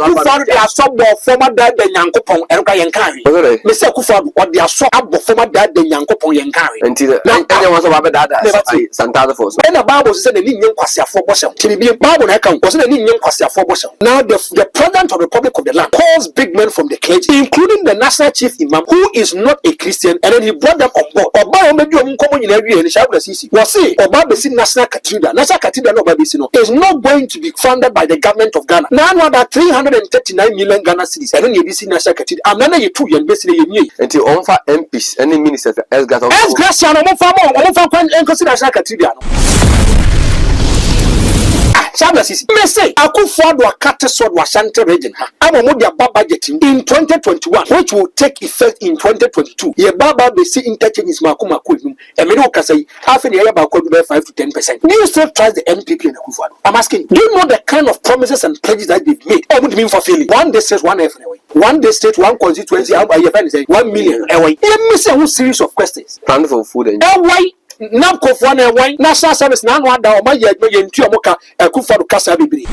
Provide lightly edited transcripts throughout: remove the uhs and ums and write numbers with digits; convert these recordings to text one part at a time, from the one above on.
Akufo dey asọbọ former dad the Nyankopon enka yenkan. Me say Akufo or dey asọbọ former dad the Nyankopon yenkan. Enti na anya won so ba dada Santana force. And the Bible say the ni nyem kwasiafo bosem. Ti bi Bible na kan say the ni nyem kwasiafo bosem. Now the president of the Republic of the land calls big men from the clergy, including the national chief imam, who is not a Christian, and then he brought them on board. Oba o medu om komo nyina wie ni shabra sisi. We say Oba besi national cathedral. National cathedral no besi no is not going to be funded by the government of Ghana. Now about 339 million Ghana cedis. And then you besi national cathedral. Am na you two yen besi ye nyi. Enti onfa MPs any ministers as gat on. As Gracia no mo fa kwan enkosi national cathedral no. Shablasisi. Me say Akufo do akate sword Ashanti region ha. Amo dia budget in 2021 which will take effect in 2022. Ye baba be see interchanges makuma kodum. E me no kasa yi. Half in ye ba kodu be 5 to 10%. Do you still trust the NPP and Akufo? I'm asking. Do you know the kind of promises and pledges that they've made? What would mean for feeling? One day says one F away. One day state, one constituency, your friend is saying 1 million away. You miss a whole series of questions. Plan for food and why? Now, Kofwan and wine, national service, none one down my yet, and Tiomoka, a Kufa Casa Bibri.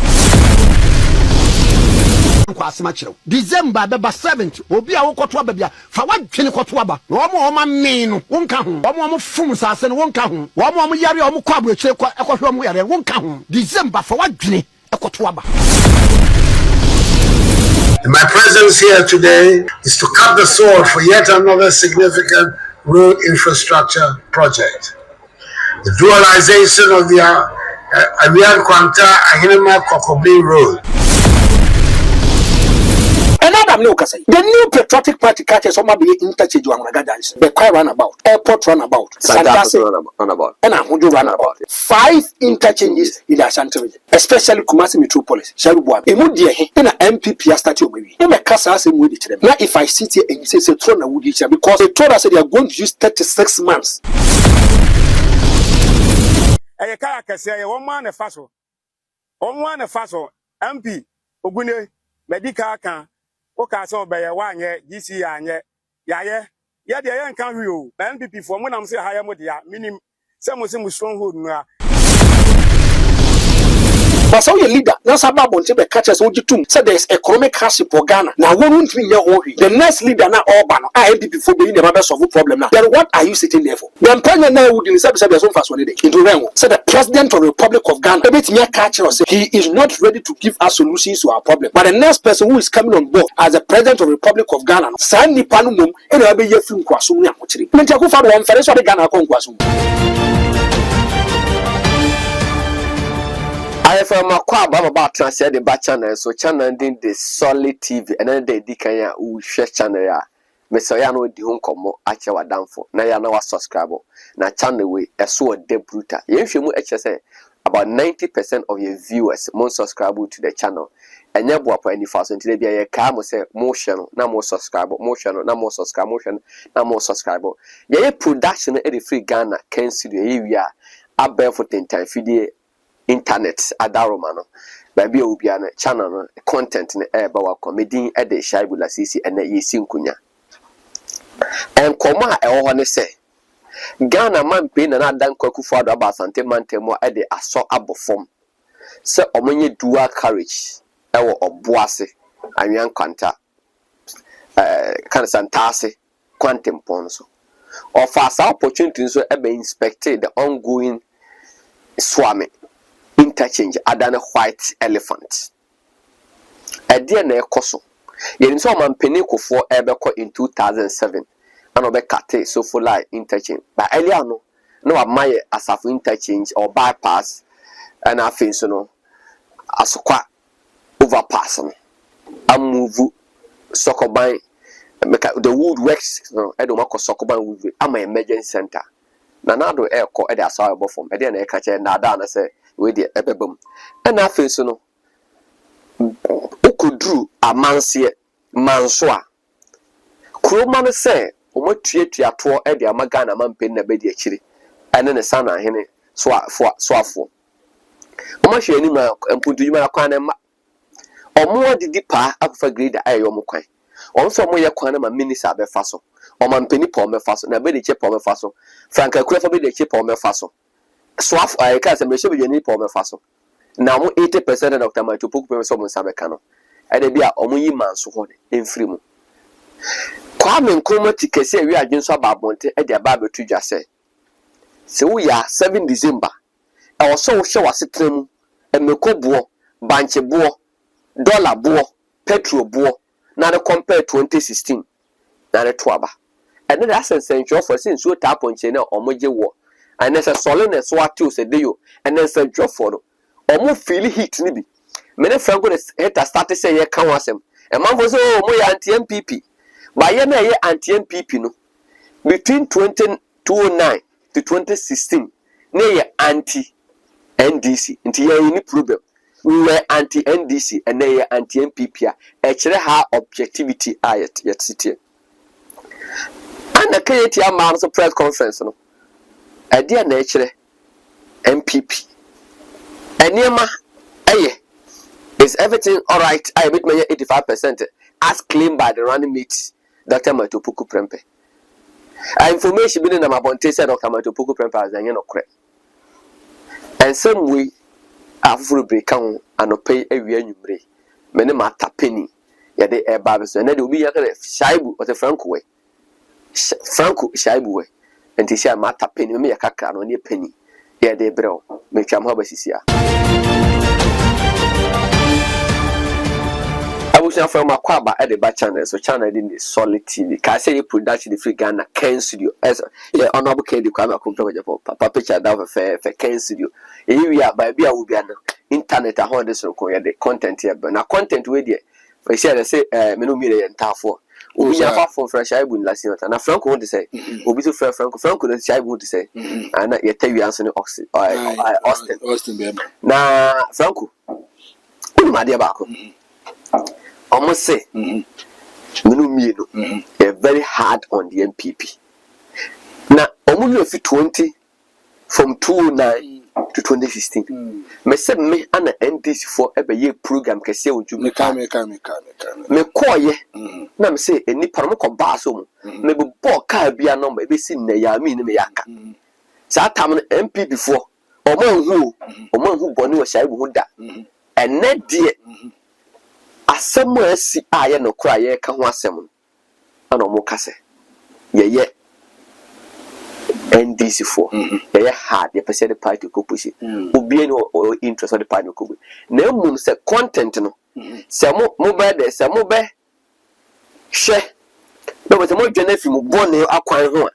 December, Baba 7th, will be our Kotwabia, for what Kinikotwaba, one more mean, one come, one more Fumusas and one come, one more Yari or Mukabu, Equatum, one come, December for what Guinea, a Kotwaba. My presence here today is to cut the sword for yet another significant road infrastructure project. The dualization of the Avian Kwanta Ahinema Kokobi Road. The new patriotic party catches some of the interchange on Ragadans, the car runabout, airport runabout, Santasi runabout, and Ahudu runabout. 5 interchanges in the Ashanti region, especially Kumasi Metropolis, Sharubwa, Emudia, and an MPP statue maybe. You may cast us in with each other. Now, if I sit here and you say, Trona would each other because they told us that they are going to use 36 months. I can't say 1 man a faso. 1 man a faso, MP, Ogune, Medica can. Okay, so by a 1 year, this year, and yeah, the young can you, NPP for when I'm saying higher modia, meaning some of them stronghold. But so your leader, that's about to catches what you do. So there's economic hardship for Ghana. Now, one won't be your own. The next leader now, Orban, NPP for being the members of the problem now. Then what are you sitting there for? The employer now would in the service of your own fast one day. Into Rengo. So the president of the Republic of Ghana, a bit near catcher, he is not ready to give us solutions to our problem. But the next person who is coming on board as the president of the Republic of Ghana, Sandy Panumum, and I'll be your film Kwasum Yamuchi. Mentaku for one for the Ghana Conquasum. I from a quab about transfer the back channel, so channel did the solid TV and then they decaya who share channel ya. Messiano di home como at your down for. Now you know subscriber. Now channel way a so de bruta. If you HSA about 90% of your viewers most subscribe to the channel. And you have any fast until they be a car say more channel, no more subscriber, more channel, no more subscriber, no more subscriber. Yeah, production at the free Ghana can see the area. I bear for 10 times video. Internet adaromano baby obi ana channel no content ne eba wa comedy e de shaibula sisi ene yesi nkunya en koma e ho ne se Ghana man pe na dan kwakufu ado aba Asante mantemo e de aso abofom se omonye dual carriage e wo oboase anwan kwanta kan santase quantum ponso of as opportunity so e be inspected the ongoing swami interchange adana white elephant ade na ekoso yen so man penikofo ebeko in 2007 ano be kate so for like interchange but earlier no amaye asafo interchange or bypass and afin so no asokwa overpass no amuvu sokoban the wood works no edo mako sokoban wood ama emergency center na nado eko e dey asawa bofom e dey na e ka che na ada na say we dey ebebam and afin so no okudru amanse manso a kroma no say omotuatua to e dey amagana mampen na be dey akire ene ne sana hene so afo omahwe ani ma empuntu yuma akwan na ma omo didi pa afa grade ayo mo kwan onso mo ye kwan na ma minister be fa so omampeni pa me fa so na be dey che pa me fa so franka kura fa be dey che pa me fa so swaf I can't say me should be any pa me fa so na mo 80% of Dr. Matopoku pe so mo sabeka no ɛde bi a ɔmo yi Manso hɔ de mfiri mu Kwame Nkrumah tikese wi adwen so ababonte ɛde aba betu dwa sɛ wo ya 7 December ɛwɔ so wo hye wasetra mu emeko banche dollar petrol na de compare 2016 na de to aba and then that's essential for since so tap on chain omoje wo and there's a solidness what you say dey and then essential for omo feel heat ni bi me ne franco heta start say ye kan wasem e man for say omo ya anti MPP ba ye na ye anti MPP no between 2009 to 2016 na ye anti NDC nti ye any problem we were anti NDC and they anti MPP actually have objectivity yet city and the create a press conference no idea nature MPP and Nema is everything all right I admit my 85% as claimed by the running mate Dr. Matopuku Prempe information been in my bonte said Dr. Matopuku Prempe as no correct and some way afro break on and pay a numbre many mata penny yade a babes and then will be a shaibu or the Franco way shaibu way and to share mata penny me a caca on your penny yeah they bro make your hobbies I was not from a quaba at the back channel so channel in the solid TV can say production the free Ghana Ken studio as a honorable Kennedy Kwame Akumfo papa picture down for Ken studio we are by be will be an internet a this the content here but now content with you I said say menu me and for we have for fresh I would last year and Franco want to say will be fair Franco the I would say and you tell you answer Austin na Franco my dear Bako almost say they're very hard on the MPP now almost 20 from 2009 to 2016 me say me and NDC for a year program can say would you me call ye na me say any paramo baso me be ball car be a number be seen na ya me yaka sa time MP before oman who boni wa shai bu da and net die asem asi aye no kra ye ka ho asem ana omo kase ye NDC for ye hard ye person the party ko push obi any interest of the party ko na mum se content no se mo be de se mo be hwe no but mo dwane fi mo bone akwan ho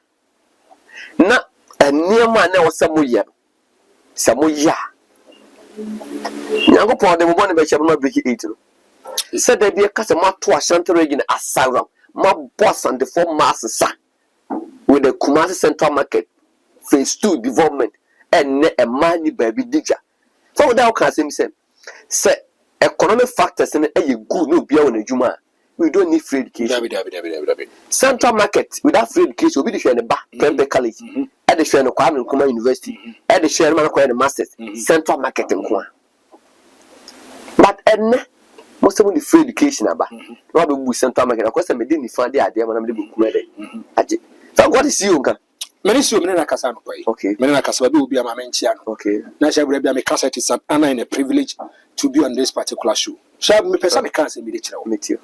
na eniema na wo se mo ye se mo ya nyango po de mo bone be che no break 8 no said there be a customer to Ashanti region asylum my boss and the four masses with the Kumasi Central Market phase 2 development and a money baby digger so without can say economic factors in a good no be on a juma we don't need free education Central Market without free education will be the back Prempe College at the Shane Kwame Nkrumah University at the Shane Manako Masters Central Market in Kwa but most of the free education aba no be bu Central Market because me dey ni fan dey ade ma na me dey bu kuede aje so what is you nka many see me na kasa no pai okay me na kasa be obi ama menchia no okay na sha bra bia me kasa it is an honor and a privilege to be on this particular show sha me person me can say me dey kira o me tie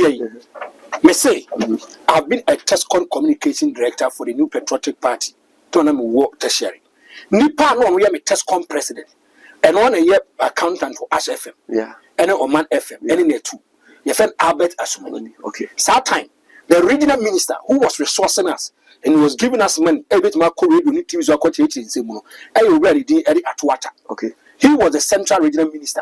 yi me say I've been a TESCON communication director for the New Patriotic Party to na me work tertiary nipa no we me TESCON president and one a year accountant for Ash FM yeah and Oman FM, and in two. Your friend Albert Asumani. Okay. So that time, the regional minister who was resourcing us and was giving us money, every time I call you need to use your quotation in Semuno. I already did Eddie Atwater. Okay. He was the central regional minister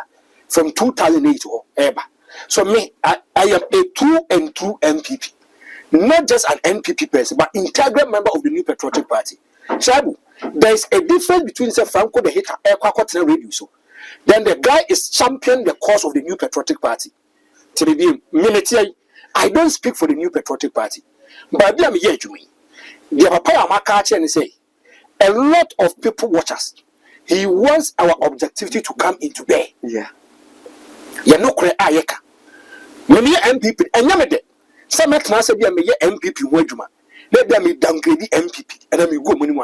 from 2008 or ever. So me, I am a true and true MPP, not just an MPP person, but integral member of the New Patriotic Party. Shabu, there is a difference between say Franco the hater, Air radio so. Then the guy is championing the cause of the New Patriotic Party. I don't speak for the New Patriotic Party. But I'm here to me. The Papa Amaka and say, a lot of people watch us. He wants our objectivity to come into bear. Yeah. You know, Ayeka. Many MPP, and Yamade. Some class of MPP Wajuma. Let them downgrade the MPP, and then we go money.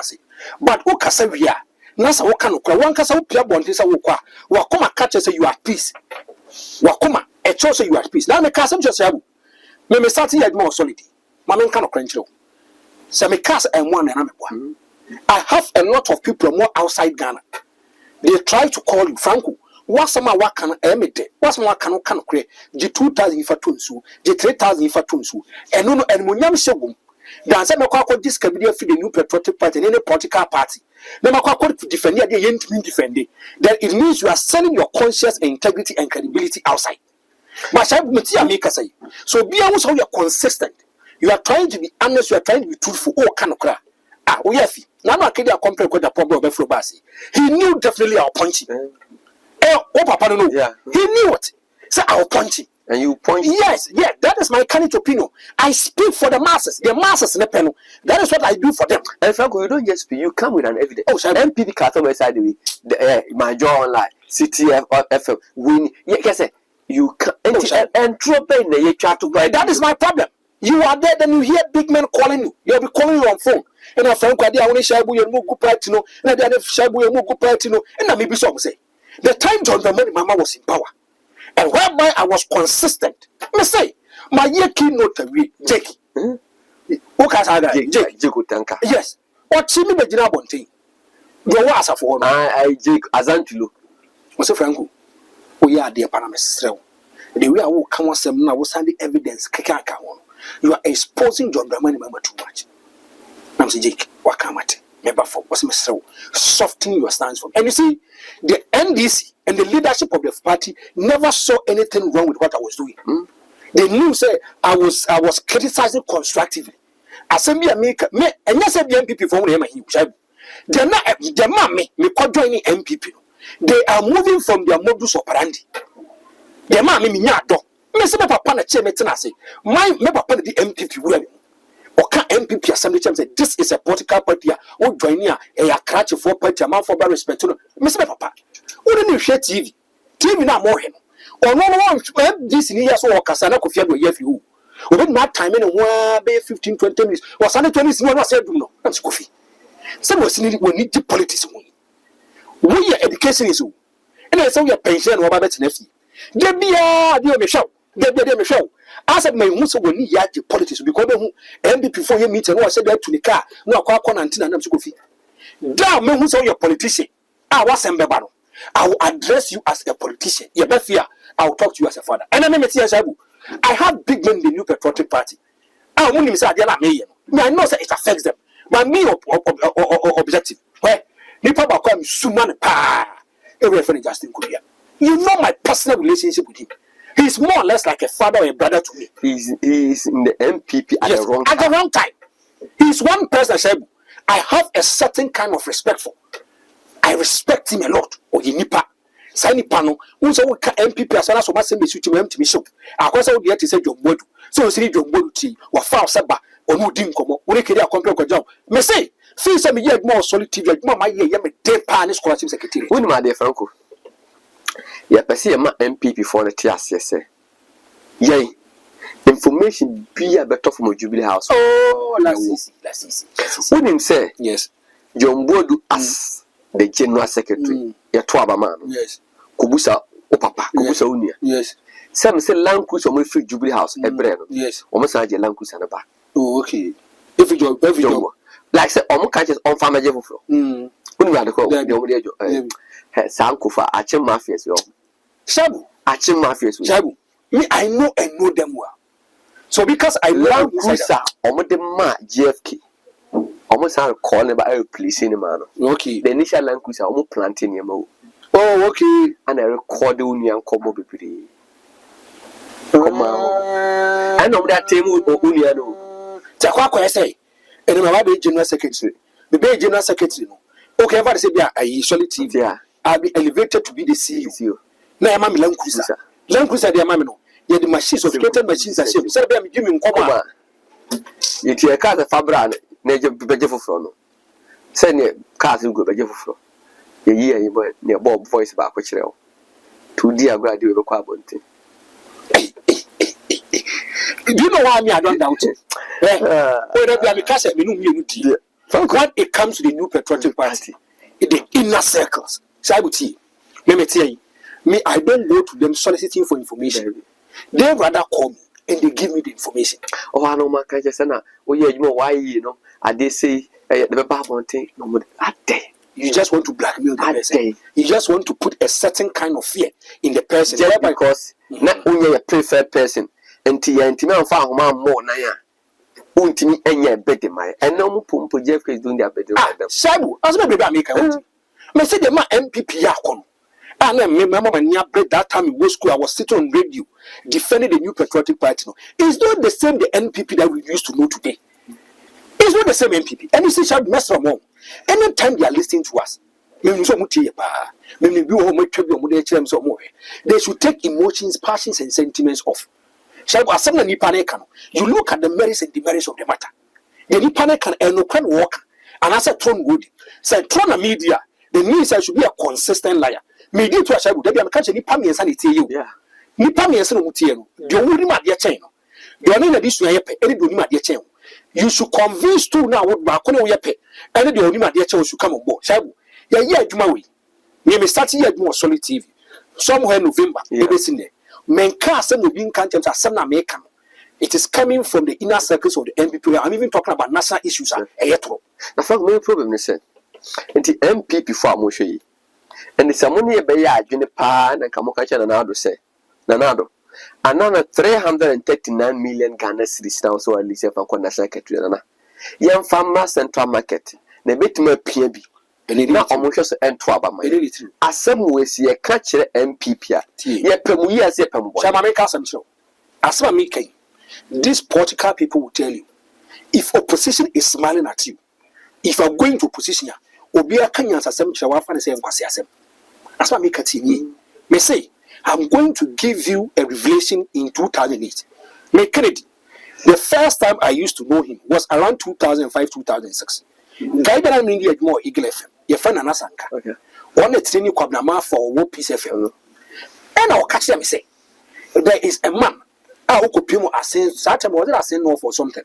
But who can say we are? Nasa wakano kwa wankasa upia bonte sa wokwa wakoma catch say you are peace wakoma a choice you at peace. Now me cast just say me start here more solid. My men cannot crunch you. So me cast and one and I'm one. I have a lot of people more outside Ghana. They try to call you Franco. What's some work can emit? What's more can create? The 2,000 for Tunsu, the 3,000 for Tunsu, and no, and Munyam Sebum. Dance me kwa this can be the new patriotic party in any political party. No matter to defend the yen to defend it. Then it means you are selling your conscience, integrity, and credibility outside. But I make a say. So be always how you are consistent. You are trying to be honest, you are trying to be truthful. Oh, can cry. Ah, we have now I can't compare with the problem of Basi. He knew definitely our punching. Oh, Papa, no, yeah. He knew it. So our punching. And you point. Yes, that is my candid opinion. I speak for the masses in the panel. That is what I do for them. And Franco, you don't just speak, you come with an evidence. Oh, so MPP carton side the way, my jaw online, CTF, FM, win. Yes, you can and drop in the chat to buy. That is my problem. You are there, then you hear big men calling you. You'll be calling you on phone. And a Franco, I only share with you, good partino, and I didn't share with you, good partino, and I maybe some say. The time John the money, Mama was in power. And whereby I was consistent. Me say, my year keynote we Jake. Who can say that? Jake. Yes. What see me the Jina Bonte? Go was a for I Jake Azantulo. Mr. Franco. We are dear Panamas. The way I will come on some now was the evidence. You are exposing John Dramani member too much. I'm saying Jake, what come at? Member for what's Mr. Soften your stance from. And you see, the NDC and the leadership of the party never saw anything wrong with what I was doing. They knew say I was criticizing constructively. Assembly America me and yes the MPP from him they're not me joining MPP. They are moving from their modus operandi. They ma me nyado. Me say papa na che me tena say. My me papa the MPP we Oka MPP assembly say this is a political party. O join here a crash for party man for respect. Me say papa. We don't share TV. TV na more him. Or no one this in years or Casana could fear with you. We don't have time in a 15-20 minutes. Or Sunday 20 minutes, no, said no. I'm coffee. Some was need we need the politics. We education is who. And I saw your pension or Babette nephew. There be a dear Michelle. There be a Michelle. I said, my Musa will need the politics because MB before you meet and I said that to the car. No, I can't until I'm coffee. Damn, me who's all your politician. I was a member. I will address you as a politician. You better fear. I will talk to you as a father. And I have big men in the new patriotic party. I won't even say I know that it affects them. But me objective. Where Nipa Bakwam Suman Pa every friend Justin Korea. You know my personal relationship with him. He's more or less like a father or a brother to me. He's in the MPP at the wrong time. At the wrong time. He's one person I have a certain kind of respect for. I respect him a lot. Or Nipa. Sani pano, unso waka MPP asala so masem besu ti to me show. Akwasa wo de ate say Jombodu. So o siri Jombodu ti, wa fa osaba, onu di nkomo. Wo ne kede akompre kwajaw. Me say, feel say me ye more solid TV, adwuma ma ye me dey pa ne scholarship secretary. Woni ma dey Franco. Ya pese ma MPP for the TS say. Yey. Information be a better from Jubilee House. Oh, let's see. Woni say, yes. Jombodu as the general secretary. Ya to abama no. Yes. Kubusa o papa, kubusa unia. Yes. Some say land cruise o free Jubilee House ebre no. Yes. O mo say land cruise na ba. Oh, okay. Every job. Like say o mo catch on farm je foforo. Unu ya de ko de o mo de jo. Sa nkofa ache mafias yo. Shabu. Ache mafias yo. Shabu. Me I know them well. So because I land cruise o mo de ma GFK. Almost had a call about a police in the man. Okay. The initial land cruiser almost planting your mouth. Oh, okay. And I record the union combo baby. Come on. I know that team union. Takwa say. And my baby general secretary. The baby general secretary. Okay, everybody say I usually TV. Yeah. I'll be elevated to be the CEO. Now I'm land cruiser. Land cruiser the mamma no. Yeah, the machines of created machines are shaped. So I'm giving come on. You take a car the Fabran. Neje beje foforo no se ne cars go beje foforo ye yi boy ne Bob voice ba ko kire o to di agrade we ko abonte. Do you know why me I don't doubt it? When it comes to the new patriotic party, the inner circles, me I don't go to them soliciting for information. They rather call me and they give me the information. Oh, I know my country, sana. Oh, yeah, you know why, you know, I did say, the Bible thing, no more a day. You just want to blackmail the person. You just want to put a certain kind of fear in the person. Just because not only a preferred person, and Tia and Tima found more Naya. Untimi enya bed my and no pump Jeff is doing their better. Sabu, as my baby make a me say the man MPP yakon. And I remember when you break that time in West School, I was sitting on radio defending the new patriotic party. No, it's not the same the NPP that we used to know today. It's not the same NPP. And you see, shall mess from home. Anytime they are listening to us, they should take emotions, passions, and sentiments off. You look at the merits and demerits of the matter. The Nipane can no can walk, and as a throne wood, say throne a media, the news should be a consistent liar. Media to a shadow, they are catching Nipami and sanity. Nipami and Sanutiano, the woody mat their chain. The only addition any do mat their chain. You should convince two now what Bacono Yape, and the only mat their chain should come on board. Shabu, yeah, Jumawi. Maybe starting yet more solid TV. Somewhere in November, everything there. Men cast and being contents are some American. It is coming from the inner circles of the MPP. I'm even talking about national issues. Electoral. The fact main problem is said, and the MPP for Moshe. And it's a money a bay, Juniper and Kamokacha Nanado say. Nanado. Another 339 million Ghana cedis now, so at least if I'm national secretary. Young farmers central market. The bit more PB. And not almost and Twaba. As some ways, ye catch MPP. Ye Pemuya as a Pemu. Shall make us show? As my making. These political people will tell you, if opposition is smiling at you, if you are going to opposition, Obia Kenyans assembly shall have the same Kwasiasem. That's what make a team. May say, I'm going to give you a revelation in 2008. Make credit. The first time I used to know him was around 2005-2006. Guy that I'm in the more Eagle FM, your friend Anasanka. Okay. One a training Kwabnama for one piece FM. And I'll catch them say, there is a man. I could pay more as such a model as no for something.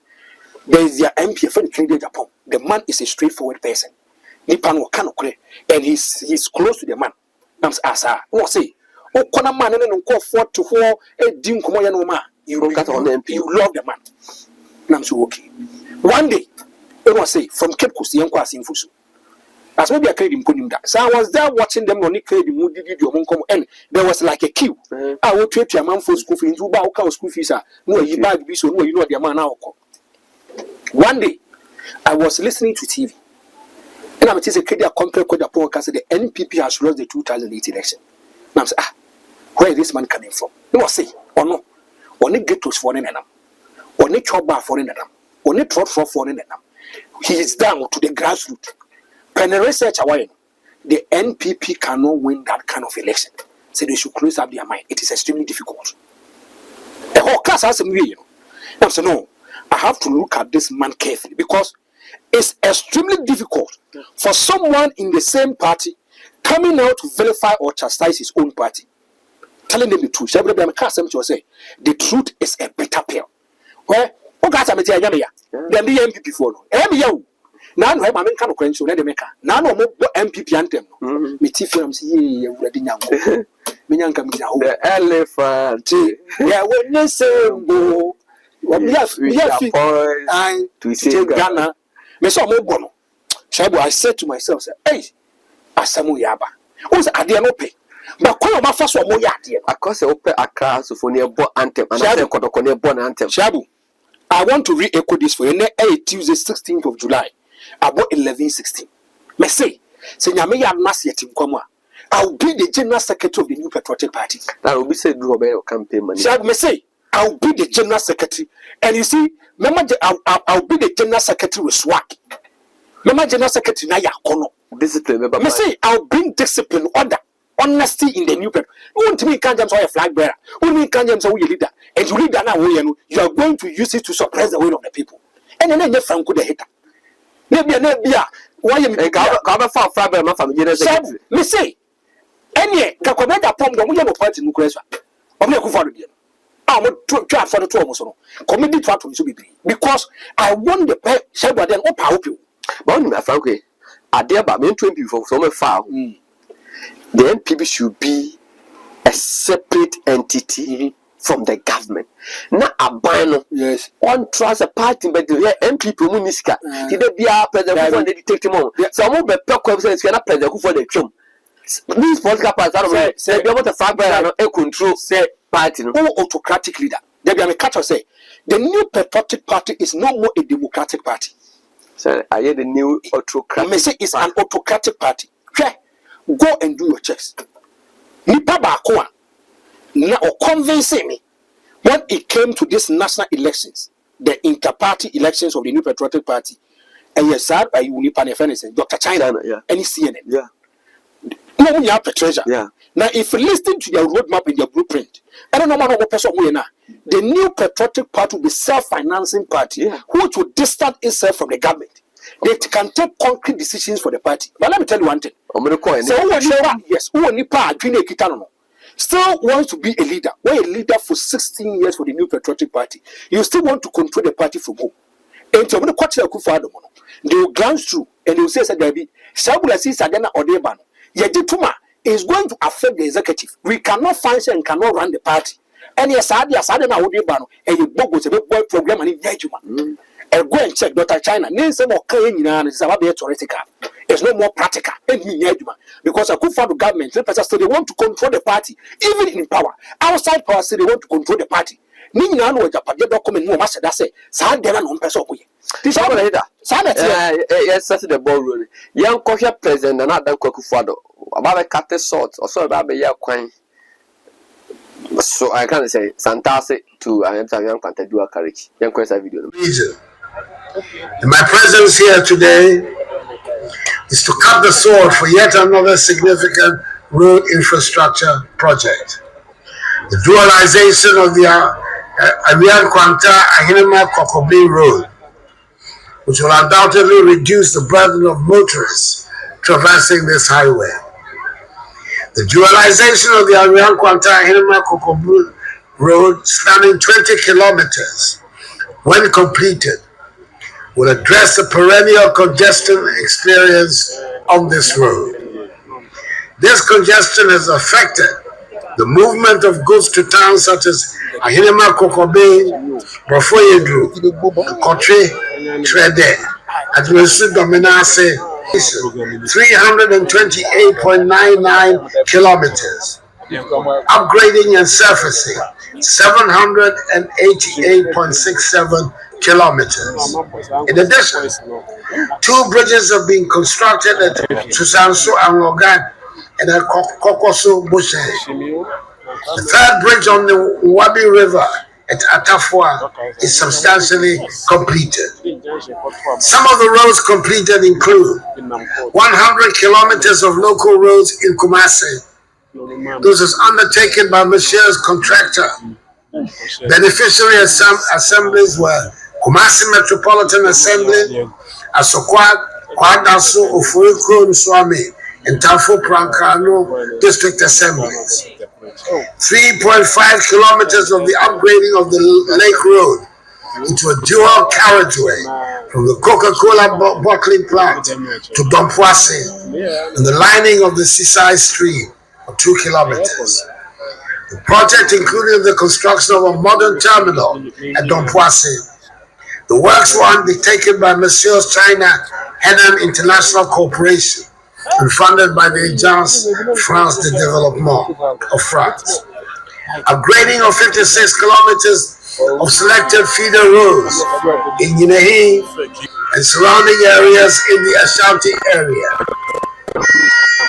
There is the MP friend Kennedy Japan. The man is a straightforward person. Nipan Wakano, and he's close to the man. Nams Asa, or say, oh, Kona man and call for to war a dim Komoyanoma. You don't got on the MP, you love the man. Nams okay. One day, it was say from Cape Coast, young Quas in Fusu. As maybe I carried him putting that. So I was there watching them on the carried him, did you come and there was like a queue. I will treat your man for school fees, about school fees. No, you buy the so no, you know the man now. One day, I was listening to TV. And I'm saying, a compare with the podcast, the NPP has lost the 2008 election. And I'm saying, where is this man coming from? You must say, or no, only get to foreign and only chop bar foreign and only trot for foreign and he is down to the grassroots. When the research away, the NPP cannot win that kind of election. So they should close up their mind. It is extremely difficult. The whole class has some way, you know. I'm saying, no, I have to look at this man carefully because it's extremely difficult for someone in the same party coming out to vilify or chastise his own party, telling them the truth. The truth is a bitter pill. Well, then the MPP follow. Now I'm making kind of question. Let them make. Now no more MPP anthem. Me tifirams ye ready now. Me nyanka me now. The elephant. Yeah, when you say go, we have to say Ghana. Me so mo bono. Shabu, I said to myself, say, hey, Asamu Yaba. Who's Adia no pay? But call my first one more yard. I cause a open a class for near bo anthem and I said, born anthem. Shabu, I want to re-echo this for you. Tuesday, 16th of July. About 11:16. Me say Nyame ya nasi yetim kwamwa. I'll be the general secretary of the new patriotic party. That will be said do obey your campaign money. So me say I'll be the general secretary, and you see, remember I'll be the general secretary with swag. Remember general secretary na ya kono. Discipline. Me say I'll bring discipline, order, honesty in the new paper. You want me can't jump so a flag bearer. You want me can't jump so you leader, and you leader now you are going to use it to suppress the will of the people. And then you Franco the hater. Maybe why you cover for Faber, my family. Me say, any Kakomenda Pom, the William party in Ukraine. I'm not for the I'm not for the two almost. Committee to be because I want the Shabba then up out you. But my Frankie, I dare but me 20 for some foul. Then people should be a separate entity from the government. Na abano. Yes. On trust a party, but the MP Munisca. Did they be a president for the detective? So I'm be president for the chum. These political parties say they want to fight by a control say party. No autocratic leader. They be a catcher say the new patriotic party is no more a democratic party. So I hear the new autocratic. Me say it's an autocratic party. Okay. Go and do your checks. Nipa bakoa na or convincing me when it came to these national elections, the inter-party elections of the new patriotic party. And yes, sir, by Unipa Dr. China, and CNN. Yeah. No, you have the treasure. Yeah. Now, if you listen to their roadmap and their blueprint, I don't know what person we now. The new patriotic party will be self-financing party, which will distance itself from the government. They can take concrete decisions for the party. But let me tell you one thing. Still wants to be a leader. We're a leader for 16 years for the new patriotic party. You still want to control the party from home. And so they will glance through and they will say, Sabula sees Sadena or Debano. Yedituma is going to affect the executive. We cannot function and cannot run the party. And yes, Sadena or Debano, and you book with a boy program and engagement. And go and check Dr. China. It's no more practical. Because a good government, so they want to control the party, even in power. Outside power, so they want to control the party. Document no master that say, Sadena no person. Yes, that's the ball rolling. Young coffee president and not Kokufado. About a cat sort or so about a coin. So I can't say Santase to I am young content do a courage. Young question video. And my presence here today is to cut the sword for yet another significant road infrastructure project. The dualization of the Arian Kwanta Ahinema Kokobi Road, which will undoubtedly reduce the burden of motorists traversing this highway. The dualization of the Arian Kwanta Ahinema Kokobi Road, spanning 20 kilometers, when completed, will address the perennial congestion experience on this road. This congestion has affected the movement of goods to towns such as Ahinema Kokobe, Brofoyedru, Kotre, Trede, Adresu Dominase, 328.99 kilometers, upgrading and surfacing 788.67 kilometers. In addition, 2 bridges have been constructed at Susanso and Logan and at Kokoso Bushe. The 3rd bridge on the Wabi River at Atafua is substantially completed. Some of the roads completed include 100 kilometers of local roads in Kumasi. This is undertaken by Monsieur's contractor. Beneficiary assemblies were Kumasi Metropolitan Assembly, Asokwa, Kwadaso, Ofuriko, Nswami, and Tafo Prankano District Assemblies. 3.5 kilometers of the upgrading of the Lake Road into a dual carriageway from the Coca-Cola bottling plant to Dompoase and the lining of the Seaside Stream of 2 kilometers. The project included the construction of a modern terminal at Dompoase. The works were undertaken by Monsieur's China Henan International Corporation and funded by the Agence France de Développement of France. Upgrading of 56 kilometers of selected feeder roads in Yinehi and surrounding areas in the Ashanti area.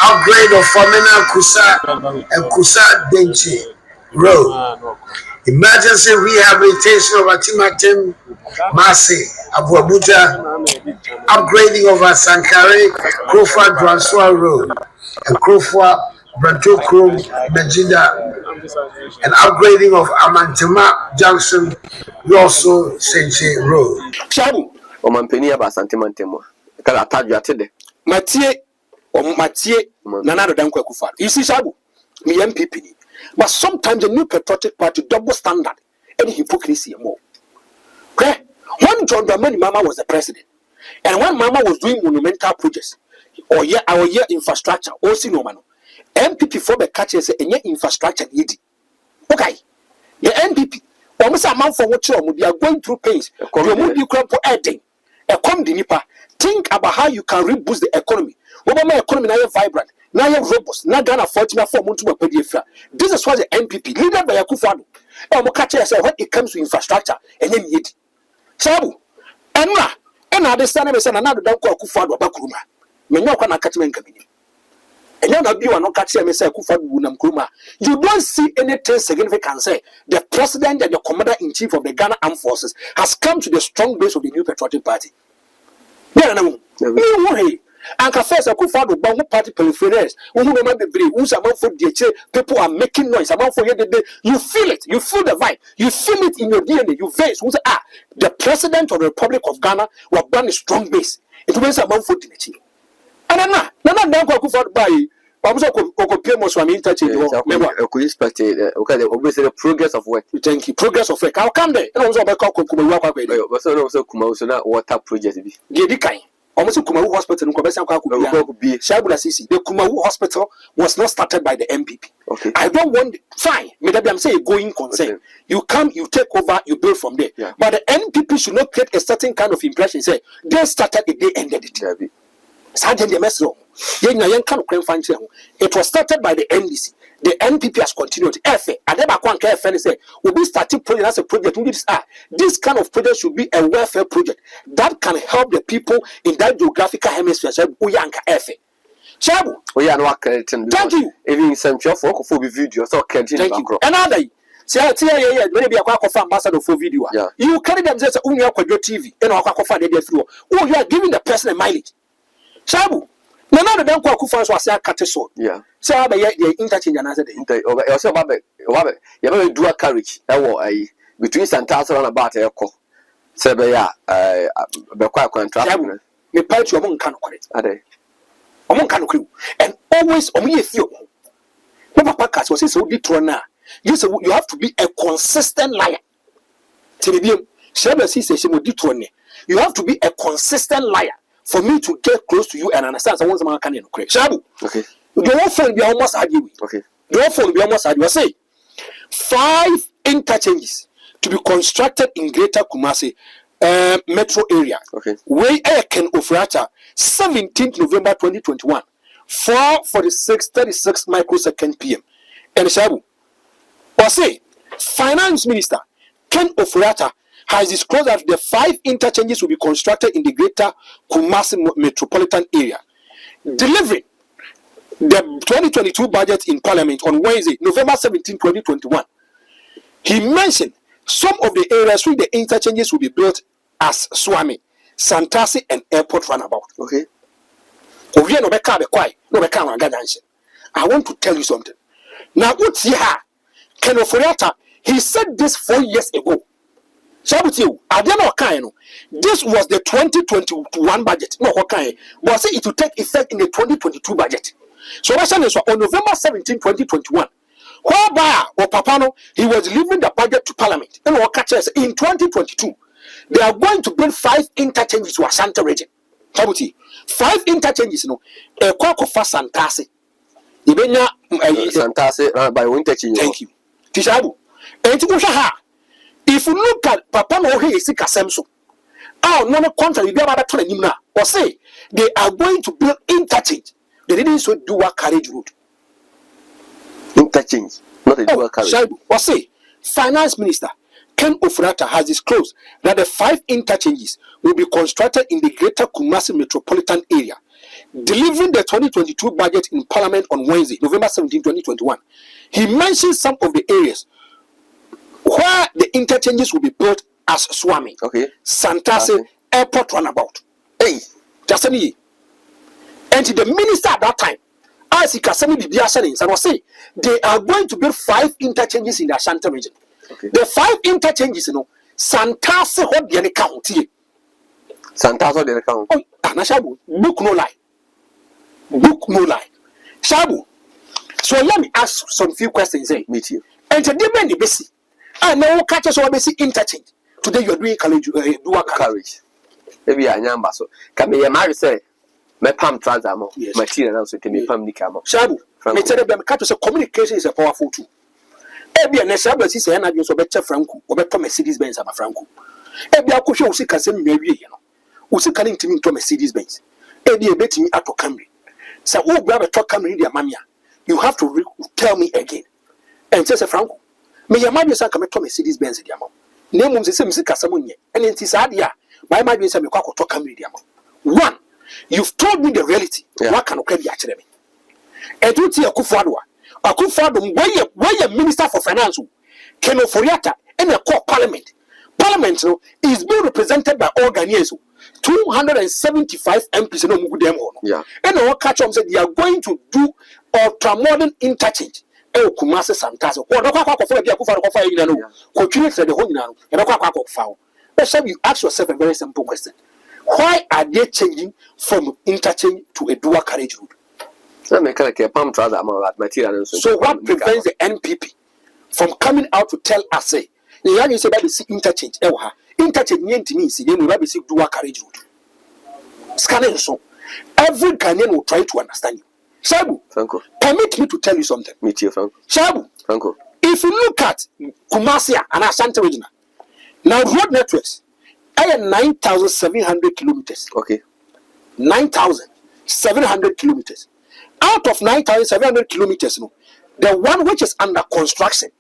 Upgrade of Famina Kusa and Kusa Denchi Road. Emergency rehabilitation of Atimatim Masi Abu Abuja. Upgrading of Sankare Krofa Dransua Road and Krofa Branto Krum Mejida. And upgrading of Amantema Junction Yoso Senche Road. Shabu. Omampeni aba Santimantemo. Kala ataju atede. Matie Nanado Danko Kufa. You see, Shabu, me MPP. But sometimes the new patriotic party double standard and hypocrisy more. Okay? When John Dramani Mama was the president, and when Mama was doing monumental projects, or our infrastructure, also no man, MPP for the catches and infrastructure need. Okay. The NPP, almost a month for what they are going through pains. You adding a nipa. Think about how you can reboost the economy. Obama economy now vibrant, now robust, now Ghana 44 months to a. This is why the NPP, led by Akufo-Addo, when it comes to infrastructure, and then yet. Sabu, and understand another don't call Akufo-Addo Bakuruma. Menyoka na catchment coming. And now that you are not catching me say Akufo-Addo Nkrumah. You don't see anything significant. Say the president and the commander-in-chief of the Ghana Armed Forces has come to the strong base of the New Patriotic Party. No. And first, Akufo-Addo Bangu Party peripherals, people are making noise. You feel it, you feel the vibe, you feel it in your DNA, you face. The president of the Republic of Ghana was born a strong base. It means a man for the and I'm not Akufo-Addo by. I'm so interchange. Okay, obviously the progress of work. Thank you. Progress of work. I'll come there. And I was about water project. Almost Kumawu Hospital the Kumawu Hospital was not started by the MPP. Okay. I don't want fine. Maybe I'm saying going concern. Okay. You come, you take over, you build from there. Yeah. But the NPP should not create a certain kind of impression. Say they started it, they ended it. Yeah. It was started by the NDC. The NPP has continued. Will be starting project as a project. This kind of project should be a welfare project that can help the people in that geographical hemisphere. Thank you. Even some for video, so thank you. Another. Maybe a ambassador for video. Yeah. You carry them just on your TV and you are giving the person a mileage. Shabu. Nana don't call Kufans was a catastrophe. Yeah. So I interchange another day. Also, Wabe, you have a dual carriage. Between Santasa and about a co. Sabaya, Bequa contract. Me part you among Canoquet. Are they? Among Canocu. And always only a few. Papa Podcast was so detrona. You have to be a consistent liar. Telebium, Shabba says she will detrone. You have to be a consistent liar. For me to get close to you and understand someone's man can create. Shabu. Okay. The whole phone be almost argue. Okay. The whole phone be almost argue. I say 5 interchanges to be constructed in Greater Kumasi metro area. Okay. Way Eken Ofrata 17th November 2021. 4:46:36 microsecond PM. And Shabu. I say Finance Minister Ken Ofrata has disclosed that the 5 interchanges will be constructed in the Greater Kumasi metropolitan area. Delivering the 2022 budget in Parliament on Wednesday, November 17, 2021. He mentioned some of the areas where the interchanges will be built as Swami, Santasi, and Airport Runabout. Okay. I want to tell you something. Now, what's here? Ken Oforiata, he said this 4 years ago. Shabutiu, this was the 2021 budget. No, okay, but say it will take effect in the 2022 budget. So that's on November 17, 2021. Whereby Papano, he was leaving the budget to Parliament. And in 2022, they are going to build 5 interchanges to Ashanti region. Shabuti, 5 interchanges, a Kwakofa Santasi. Santasi by interchange. Thank you. Tishabu. And to if you look at Papa no he is Kasemso. No contrary, they are telling him now. Or say they are going to build interchange. They didn't so do a carriage route. Interchange, not a dual carriage. Or say Finance Minister Ken Ofrata has disclosed that the 5 interchanges will be constructed in the Greater Kumasi metropolitan area. Delivering the 2022 budget in Parliament on Wednesday, November 17, 2021. He mentioned some of the areas where the interchanges will be built as Swami, okay, Santasi, okay, Airport Runabout. Hey, just me. And the minister at that time, as he can send me the and was say they are going to build 5 interchanges in the Ashanti region. Okay. The 5 interchanges, Santasi hold the county. Santasi the account. Oh, Anashabu, book no lie. Book no lie. Shabu. So let me ask some few questions. Meet you. And the demand the basic. And now catch us basic interchange. Today you are doing dual carriage. Maybe I am so. Can be a marry say me pam transamo. Material also to me pam nikamo. Shabu. Me tell them catch us communication is a powerful tool. Ebi na shaba si say na dwen so be che Franco, obeto Mercedes Benz ama Franco. Ebi akohwe usika sem nyawie ye no. Usika ne ntimi nto Mercedes Benz. Ebi ebetimi ato Camry. Say wo gba be to Camry dia mamia. You have to tell me again. And say Franco, me ya madwe say ka me to Mercedes Benz dia mam. Na mum say musika sem nye. Ene nti sa dia, my madwe say me kwa to Camry dia mam. One, you've told me the reality. What can okra bi a kire me? Eduti Akufo-Addo why minister for finance Keno Foriata in the core parliament. Parliament is being represented by all Ghanaians. 275 MPs no mugu dem hono. Yeah. And all catch up said they are going to do ultra-modern interchange. Kumase Santazo. Or no for be Akufo-Addo for you know. Continue to the whole now. And no But shall you ask yourself a very simple question. Why are they changing from interchange to a dual carriage route? So what prevents the NPP from coming out to tell us, say, you say that the interchange, interchange means you will be dual carriage route. Scanning so every Ghanaian will try to understand you. Shabu, Franco, permit me to tell you something. Meet you, Franco. Shabu, Franco. If you look at Kumasi and Ashanti region, now road networks, I am 9,700 kilometers. Okay. 9,700 kilometers. Out of 9,700 kilometers, the one which is under construction,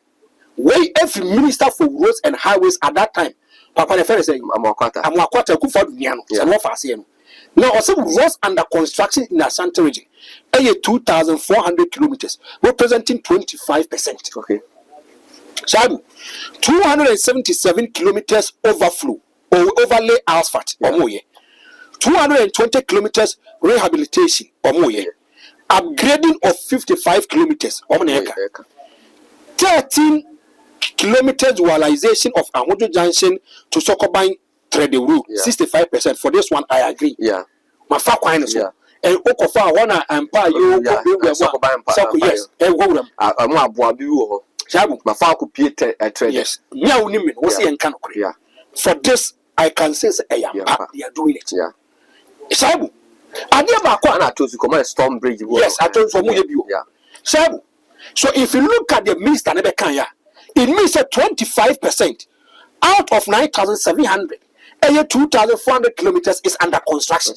where every minister for roads and highways at that time, Papa Nefer is saying, Amakwata, Kufa, now also roads under construction in the Ashanti region, 2,400 kilometers, representing 25%. Okay. Shabu, 277 kilometers overflow or overlay asphalt, 220 kilometers rehabilitation, upgrading of 55 kilometers, 13 kilometers dualization of Amojo Junction to Sokoban Trade Route, 65%. For this one, I agree. Yeah. My far quite so. And Okofa, one empire, you yes, and Wogram. Shabu, my father could a trade. Yes, yeah, women was the Encano. Yeah. For this, I can say, they are doing it. Yeah. Shabu, I never told you come storm bridge. Yes, I told you. Yeah. Shabu. So if you look at the minister Nebekanya, it means that 25% out of 9,700, 2,400 kilometers is under construction.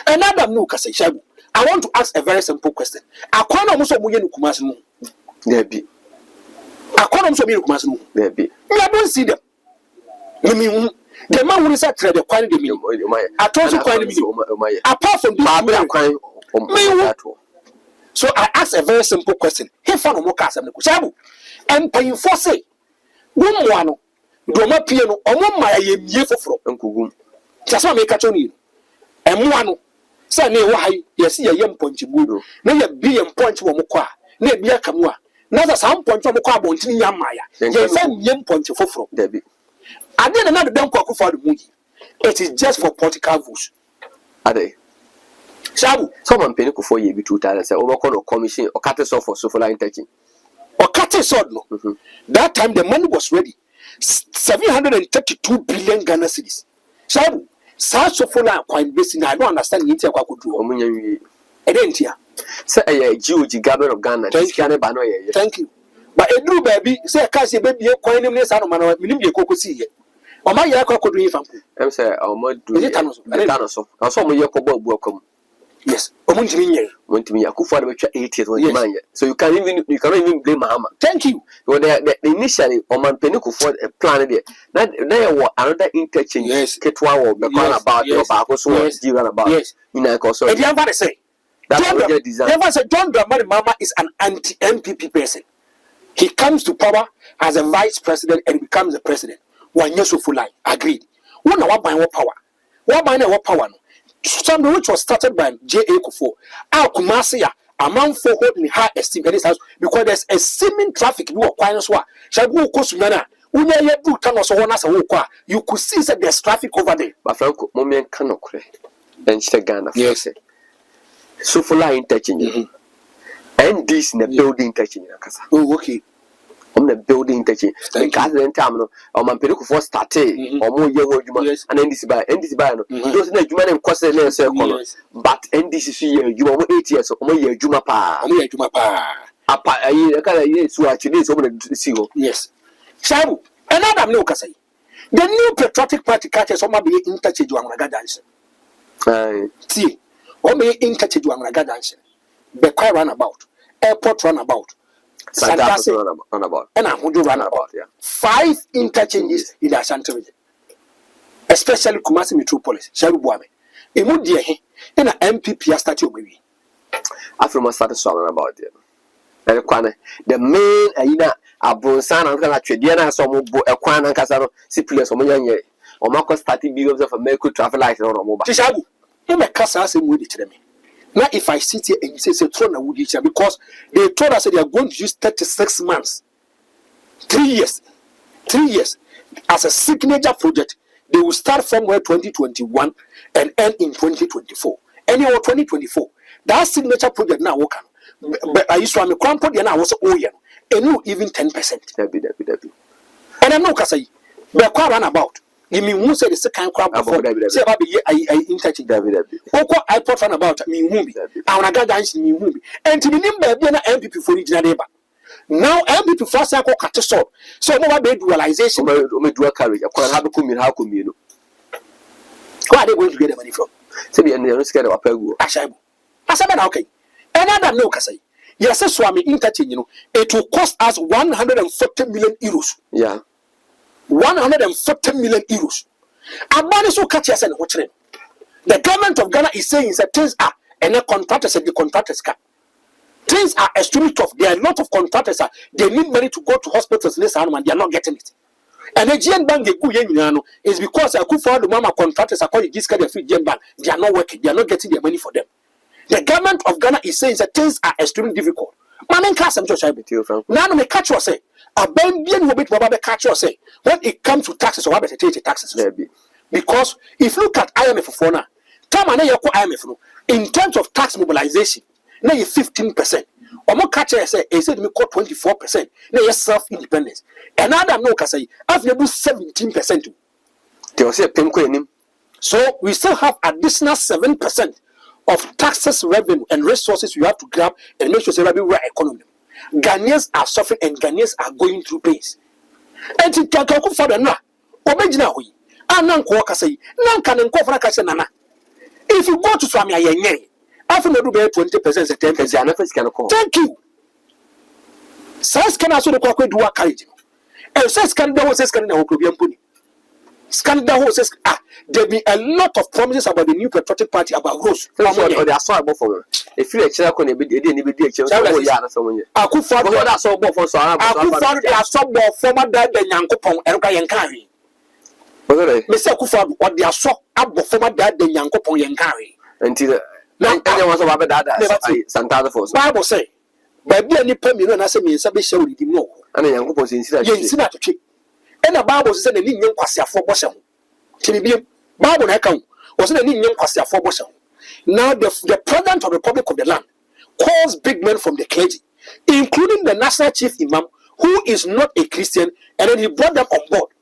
Another no say Shabu. I want to ask a very simple question. Akwana muso muye nukumasinu. There be. Akwana muso muye nukumasinu. There be. I don't see them. The man who said trade the quality me. I told you quality me. Apart from this, so I ask a very simple question. He found no case am Shabu. And paying for say, "Woman, do ma piano, or my ye for from." Just want make a tony. And one say, "Ne why, yes, ye young punch budo. No, ye be and punch womqua. Ne be a camua. Never some punch of Moqua Bontin Yamaya. Ye send young punch for from Debbie. I did another dump for the movie. It is just for political votes. Are they? Shabu, someone penny for you be 2 times. Overcon or commission or cut us off for Sofola interchange. Or cut us off. No. That time the money was ready. 732 billion Ghana cedis. Shabu, South Sofola quite basing. I don't understand the India could do. I didn't hear. Say a Jewish government of Ghana. Thank you. But a new baby, say a cassie baby, a coin in this animal, Milimia Coco see it. Or my Yako could do it. I'm saying, I'll do it. I saw my Yako welcome. Yes, want to me, Akufo-Addo which 80th so you cannot even blame Mahama. Thank you. Well, initially, Oman Penikufor planned it. There was another interchange. Yes, Ketwa or the about your back also about. Yes, in a course. If you have to say, John Dramani Mama is an anti-MPP person. He comes to power as a vice president and becomes the president. 1 year so full line. Agreed. One what by what power? What by what power? Something which was started by J.A. Kufuor. Kumasiya, a man for holding high esteem in this house because there's a seeming traffic. You are quite sure. Shabu Kosumana, you could see that there's traffic over there. But Franco, Momian cannot create. And Ghana. Yes. So for line interchange. And this in the building interchange. Oh, okay. On the building interchange. The Catholic terminal, or my Penikufor started, or more young, and then this by those in the human cost but NDC, you are 8 years or more Jumapa. apa ayi ka ye so actually so many see ho. Yes. Shabu, another no kasa. The new patriotic party catches some be interchange wangaraga dance. See, o me interchange wangaraga dance. Be quite runabout, airport runabout. Santase runabout. And I'm going to runabout. 5 interchanges in the Ashanti region. Especially Kumasi Metropolis. Shabu Buame. Emu die he na MPP ya start obawi. Afro start so about there. And the main ayina abronsan and kana twede na so mo bo ekwan na nkasa no siples o nyanye o makọ starting big of America traffic light no mo ba. Shabu, e me kasa asem we dey kire me. Now if I sit here and you say throw na would each because they told us that they are going to use 36 months. 3 years. 3 years as a signature project. They will start from where 2021 and end in 2024. Anyway, 2024. That signature project now work on. But I used to have a crown project now was oh yeah. And no even 10%. And I know Kasai. But quite run about. You mean who said the second crowd before? Say about the I interchange Oko I put on about me movie. I want to dance me movie. And to be named by MPP for regional neighbor. Now MPP first I go cut so no be dualization. Me dual carriage. How come you know? Where are they going to get the money from? Say be no scared of pegu. Ashaibu. Asabe okay. Another no Kasai. Yes, Swami interchange, it will cost us 140 million euros. Yeah. 140 million euros. Abani so catch us and watch them. The government of Ghana is saying that things are and the contractors said the contractors can. Things are extremely tough. There are a lot of contractors they need money to go to hospitals this and they are not getting it. And the GN Bank they go is because I could follow the mama contractors according to this kind of free GN Bank. They are not working, they are not getting their money for them. The government of Ghana is saying that things are extremely difficult. Man in class I'm just trying to now me catch you say a Bendian will be to catch you say when it comes to taxes or what taxes because if you look at IMF for now time and IMF in terms of tax mobilization now you 15% or more catch you say said me call 24% now you self independence and now no can say I've never 17% they will say so we still have additional 7% of taxes revenue and resources you have to grab and make sure that we are economy. Ghanaians are suffering and Ghanaians are going through pains. And to talk for the na, obejina hui. Anan ko kasai, nan kanen ko fara kase nana. If you go to Swami ayenye, afu no do be 20% 10%. Thank you. Says can also the kwa do courage. And says can do says can na oprobiam puni. Scandal says there be a lot of promises about the new patriotic party about Rose. They are so about for if you actually can be Akufo that so about for so Akufo they are so about former dad the Nyankopon enka yenkari. Mr. Akufo or they are so about former dad the Nyankopon yenkari. Until any was about that Santa for Bible say Bible any permit and I say me sabe show di no. And Nyankopon sincere to and the Bible said the Indian Quasia for Bosham. Bible account was an Indian Quasia for Bosham. Now the president of the Republic of the land calls big men from the clergy, including the national chief imam, who is not a Christian, and then he brought them on board.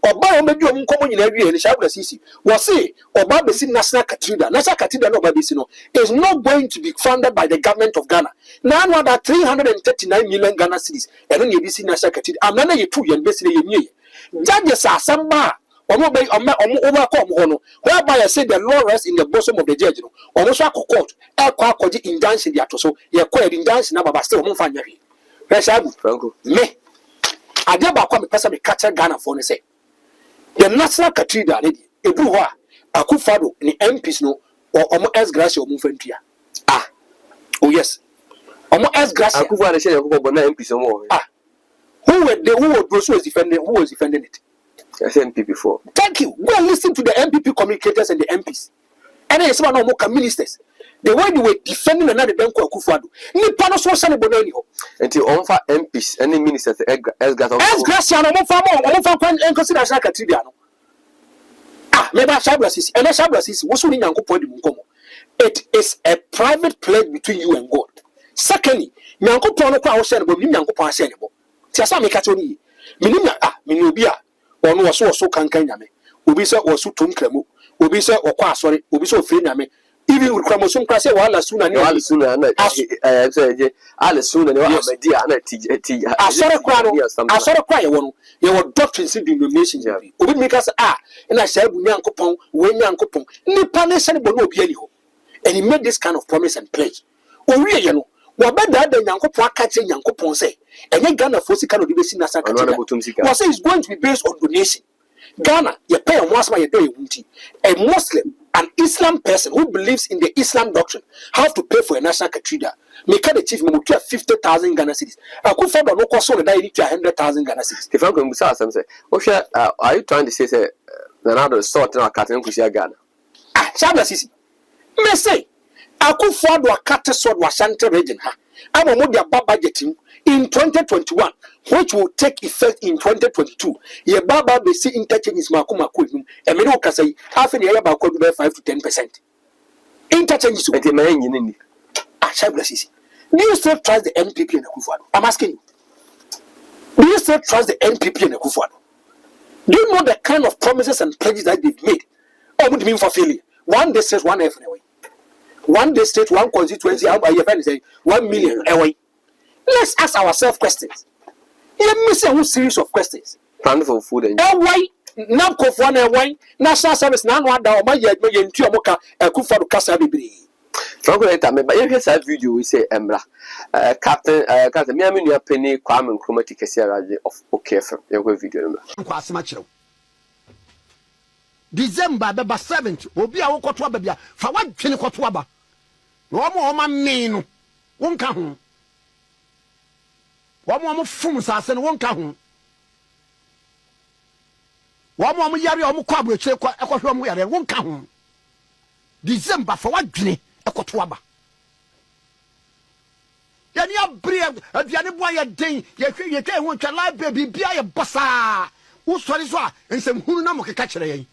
Oba Omedu common in every and Shabra Sisi was say Oba Besi National Cathedral. National Cathedral no Babisino is not going to be funded by the government of Ghana. Now under 339 million Ghana cedis, and then you see National Cathedral. I'm not a 2 year basically you. Judges are samba overcome hono whereby I say the law rests in the bosom of the judge no almost court injunction dia to so ye call injunction na baba still mfa nya hwe reshabu franco me ade ba kwa me pesa me catch Ghana for ne say the National Cathedral ne ebu ho a Akufado ni MPs no omo S Gracia omo fantua oh yes omo S Gracia Akufado shey Akufado na MPs omo who was defending it? MP before. Thank you. Go and listen to the MPP communicators and the MPs. And then some more ministers. The way they were defending another bank of Akufado. Ni pano so sane bonani ho. Until onfa MPs and ministers as Gracia no mo fa consider National Cathedral no. Meba Shabra Sisi. And Shabra Sisi wo so ni Nyankopon di munkomo. It is a private pledge between you and God. Secondly, Nyankopon no kwa wo share bo ni Nyankopon a share ne bo. Tiasa me katoni minimya mini obi a ono so kankan nyame obi se osu tom kramo obi se okwa asore obi se ofre nyame even with chromosome class wala suna ni wala suna na ala suna ne wa amadi ana ti asore kwa no ye wo doctrines denominations bi obi make us na sha bu nyankopon we nyankopon nipa ne se ne bo no obi ani ho and he made this kind of promise and pledge owie ye no wabeda da nyankopon aka che nyankopon say enye Ghana for sika no de besi na saka was say it's going to be based on donation. Ghana ye pay a Muslim ye do a Muslim, an Islam person who believes in the Islam doctrine have to pay for a national cathedral. Make the chief me 50,000 Ghana cedis. I could find no cost on that you need 100,000 Ghana cedis. If I'm going to say something, are you trying to say another sort of Catholic Ghana? Chabla sisi. Me say I could find a cat sword was Santa region. I'm a modia budgeting in 2021, which will take effect in 2022. Ye baba be see interchange is makuma kwenu. E me no kasa half an year ba kwa 5 to 10%. Interchange is ete me nyini. Shabla sisi. Do you still trust the NPP and Akufo-Addo? I'm asking you. Do you still trust the NPP and Akufo-Addo? Do you know the kind of promises and pledges that they've made? Or would mean for failure? One day says 1 every way. One day state, one constituency, how about your friend say 1 million away. Let's ask ourselves questions. Let me say a series of questions. Plan for food and why now go for one national service now one down my yet me into Amoka Akufo-Addo Kasa Bibri. Franco later me but you hear that video we say Emra Captain me amenu apeni Kwame Nkrumah Kesiaraje of OKF your video number. Kwasema chiro. December beba 7th obi a wokoto ababia fa wadwene koto aba. No mo men no wonka ho. Wamo fum sase no wonka ho. Wamo yare o mo kwa abuekire kwa ekohwe mo yare wonka ho. December fa wadwene ekoto aba. Yani abre aduane bo aye den ye twa ho twa live baby bia ye bossa. Wo sori so a ensem hunu na mo keka kire yen.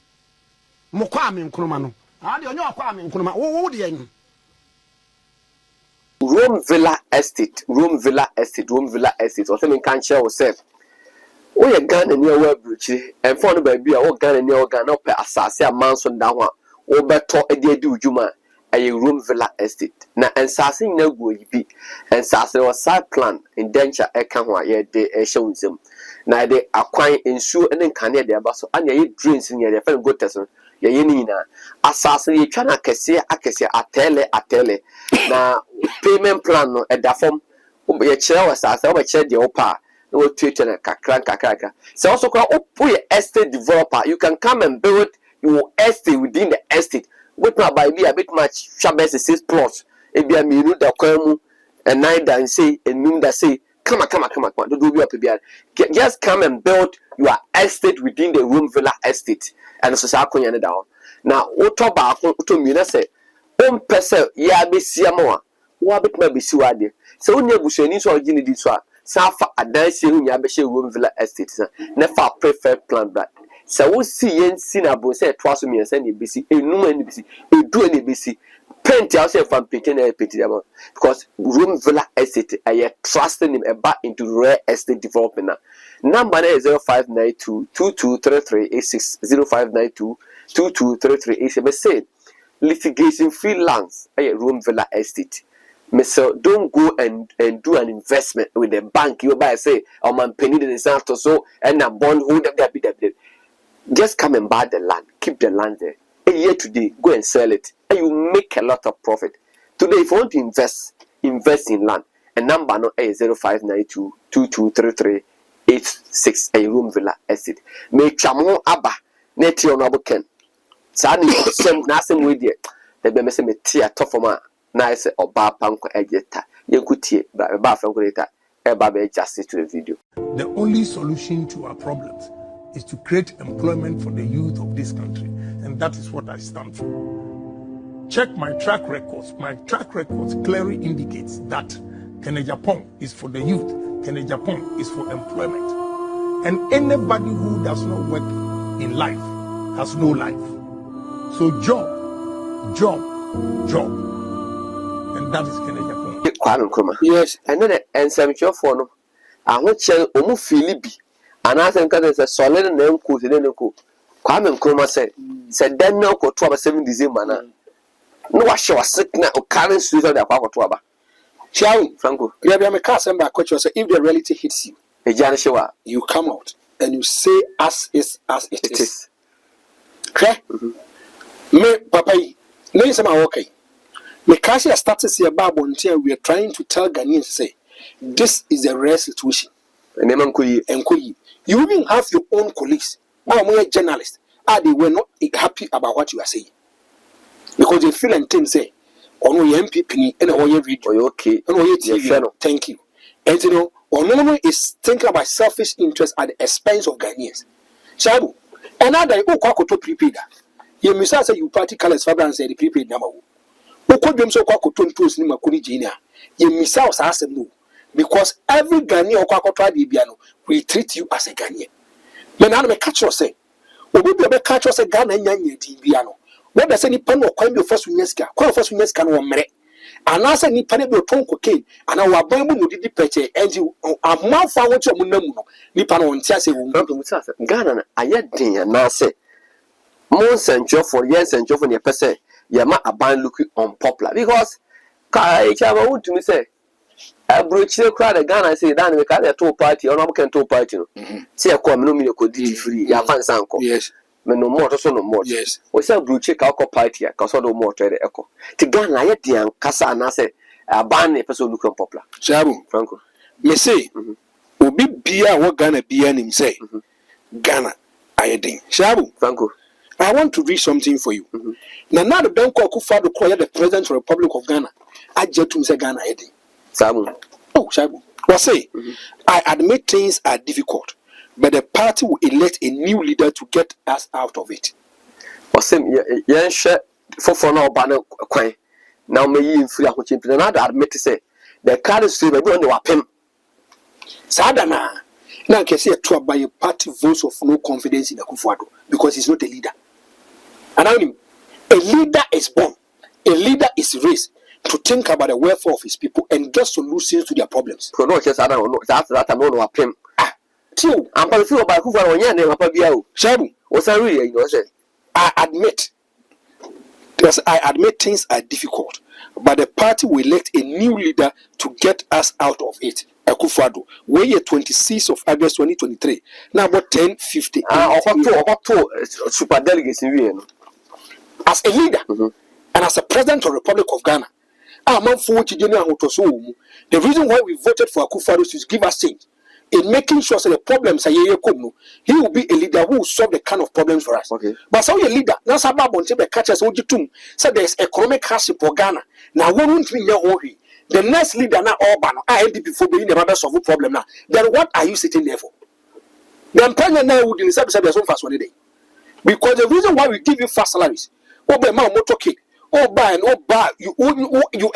Mo kwa me nkruma no. Ade onye kwa me nkruma wo de yen. Rome Villa Estate. Or something can't share yourself. Oh, you Ghana near where Bruchy and found by be a Ghana near Ghana up assassin a manson down or better a dear do Juma a Rome Villa Estate. Now, and Sassing no good be and Sassing was side plan in denture a camera yet they shown them. Now they acquire insure and then can hear their basso and ye dreams in your friend good person. Yenina assassin ye trying to say atele na payment plan no at that form ye chair was assassin or chair the opa no tweet and kakranka so also call estate developer you can come and build your estate within the estate with not by me a bit much shabes 6 plots it be a minu da kwamu and neither and say and mean that say come on do be up just come and build your estate within the Rome Villa Estate and so sa akonya down now oto ba oto mi na say on pese ya be siamo wa betma be siwade se onya bushani so ogini di so sa fa adanse onya be she Rome Villa Estate na fa preferred plan that se wo si yen si na bo se twa so mi ensa na bisi enum ani bisi edu ani bisi penti also from picking a pity because Rome Villa Estate I trusting him about into rare estate development. Number is 0592 223386 0592 223386. But say litigation free lands at Rome Villa Estate. So don't go and do an investment with the bank. You buy say oh man penny the result or so and a bond holder that. Just come and buy the land, keep the land there. A year today, go and sell it, and you make a lot of profit. Today, if you want to invest in land. A number no is 0592 223386 a Rome Villa Estate. Make chamo aba neti onobo ken. Sani sem na sem we die. The be mese meti atofoma na ise oba panko ejeta. Yenkutie ba franko data e ba be justice to the video. The only solution to our problems is to create employment for the youth of this country, and that is what I stand for. Check my track records. My track records clearly indicates that Kenya Japan is for the youth. Kenya Japan is for employment. And anybody who does not work in life has no life. So job. And that is Kenya Japan. Yes, and then some for no. I want to omu Philippi. And I think that is a solid name could in the cook. Kwame Nkrumah said then no go to 7 December. No wa show sick na o current situation de akwa to aba. Chiao, Franco. we have a cast and back question. Say if the reality hits you, E jare shewa. you come out and you say as is as it is. Okay? Me papa yi, me say my okay. Me kasi started see about until we are trying to tell Ghanaians say this is a rare situation. Enema Nkoyi. You even have your own colleagues. Now journalists. They were not happy about what you are saying. Because they feel and think say, oh no, your MPP and all your video. Oh, okay. And all your TV. Thank you. And you know, Onono is thinking about selfish interest at the expense of Ghanaians. Shabu. And now they go to prepaid. You must say you party colors for and say the prepaid number. Oko dem so kwa koto ntos ni makuni jina. You miss out asem no. Because every Ghanaian okwa koto ade bia no, we treat you as a Ghanaian. Me na me catch you say. Obi be catch you say Ghana nya di bia no. What does any pan or kwan be first unyeska? Kwan first unyeska no mere. Anasa ni pan be ton cocaine. Ana wa ban mu no didi peche enji amanfa wo che mu namu no. Ni pan won tia say wo. Ghana na aye den na say. Mon senjo for yes senjo for ne pese. Yama aban looking unpopular because kai chama would me say I broach the crowd Ghana say dan we can to party or no can to party no say ko me no me ko di free ya fan sanko Yes me no more so no more yes we say broach ka ko party ka so do more to the echo ti Ghana ye dian kasa na say aban ne person look unpopular Shabu Franco me say obi bia wo Ghana bia nim say Ghana ayedin Shabu Franco I want to read something for you. Now the bank Akufo to call the President of the Republic of Ghana. I just to say Ghana heading. Sabu. Oh, Shabu. What say? I admit things are difficult, but the party will elect a new leader to get us out of it. Wasem yen share for now banner kwan. Now me yi free akwachi na admit say the card is free but on the wapem. Sadana. Now can say to by a party votes of no confidence in Akufo because he's not a leader. And I mean, a leader is born, a leader is raised to think about the welfare of his people and get solutions to their problems. No, just I don't know. That's that I'm not pim. Two, I'm going to feel about who for one year name up a Shabu, what's I really, you know, say? I admit, yes, I admit things are difficult, but the party will elect a new leader to get us out of it. Akufo-Addo, where year 26th of August 2023. Now about 10:50. Super delegates in Vienna. As a leader and as a president of the Republic of Ghana, the reason why we voted for Akufo-Addo is to give us change in making sure that the problems are here. He will be a leader who will solve the kind of problems for us. Okay. But so a leader, now catch us so there's economic hardship for Ghana. Now one won't be the next leader now Obano, NDP for being the solve the problem now. Then what are you sitting there for? Then Panya now would in service of fast one day. Because the reason why we give you fast salaries, buy you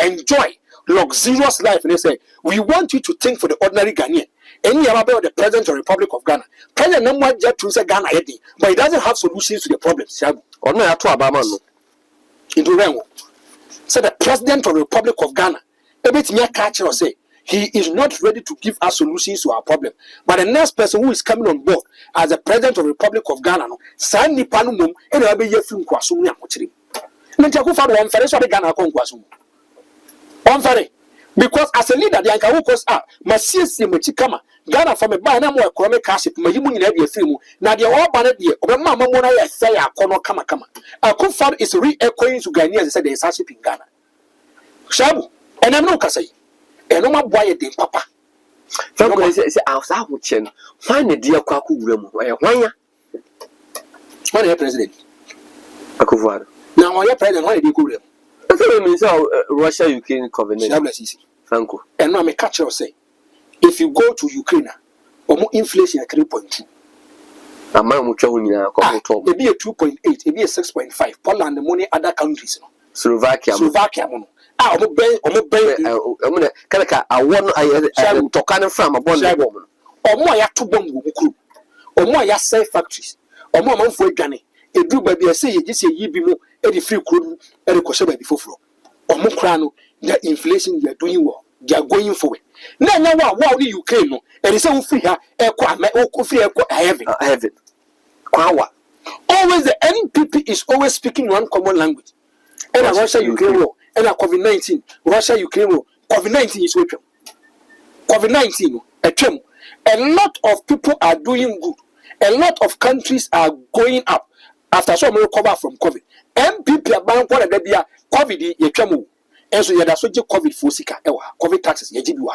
enjoy luxurious life. And they say, we want you to think for the ordinary Ghanaian. Any about the president of the Republic of Ghana. President number jet to say Ghana heading, but he doesn't have solutions to the problems. Or no, to Obama. Into Rengo. So the president of the Republic of Ghana, a bit near catcher or say, he is not ready to give us solutions to our problem. But the next person who is coming on board as the president of the Republic of Ghana, sign the panumum and I'll be your film Kwasumi and Mochiri. Ntakufa one ferry so the Ghana kon Kwasum. One ferry. Because as a leader, the Ankawukos are Masisi Mochikama, Ghana from a banner more economic hardship, Mayimun in every film. Now the all banner dear, Obama Mona say a kono kama. Akufo is re-echoing to Ghanaians and said there is hardship in Ghana. Shabu, and I'm not Kasai. And no more boy de papa. Franco say I was out with Chen. Find the dear Kwaku Remo. Why ya president? Akufo-Addo. Now why ya president? Why did you go there? I think it means Russia Ukraine covenant. Franco. And now me catch you say, if you go to Ukraine, more inflation at 3.2. A man will travel in a couple it be a 2.8, it be a 6.5. Poland, the money other countries. Slovakia. I'm a Kanaka, I want to kind of from a bond woman. Or more ya to bomb crew. Or more ya safe factories. Or more month for Ghani. A do baby, I say, you just say ye be more any free crew, any Kosheba before flow. Or more crano, the inflation you are doing well. They are going for it. Now, wow, Ukraine, and it's all free here, heaven. Always the NPP is always speaking one common language. And Russia Ukraine war, and COVID-19, Russia Ukraine war. COVID-19 is weapon. COVID-19, a lot of people are doing good. A lot of countries are going up after some recover from COVID. MPP are bound for the COVID, and so you have to COVID for Sika, COVID taxes, Yajibu.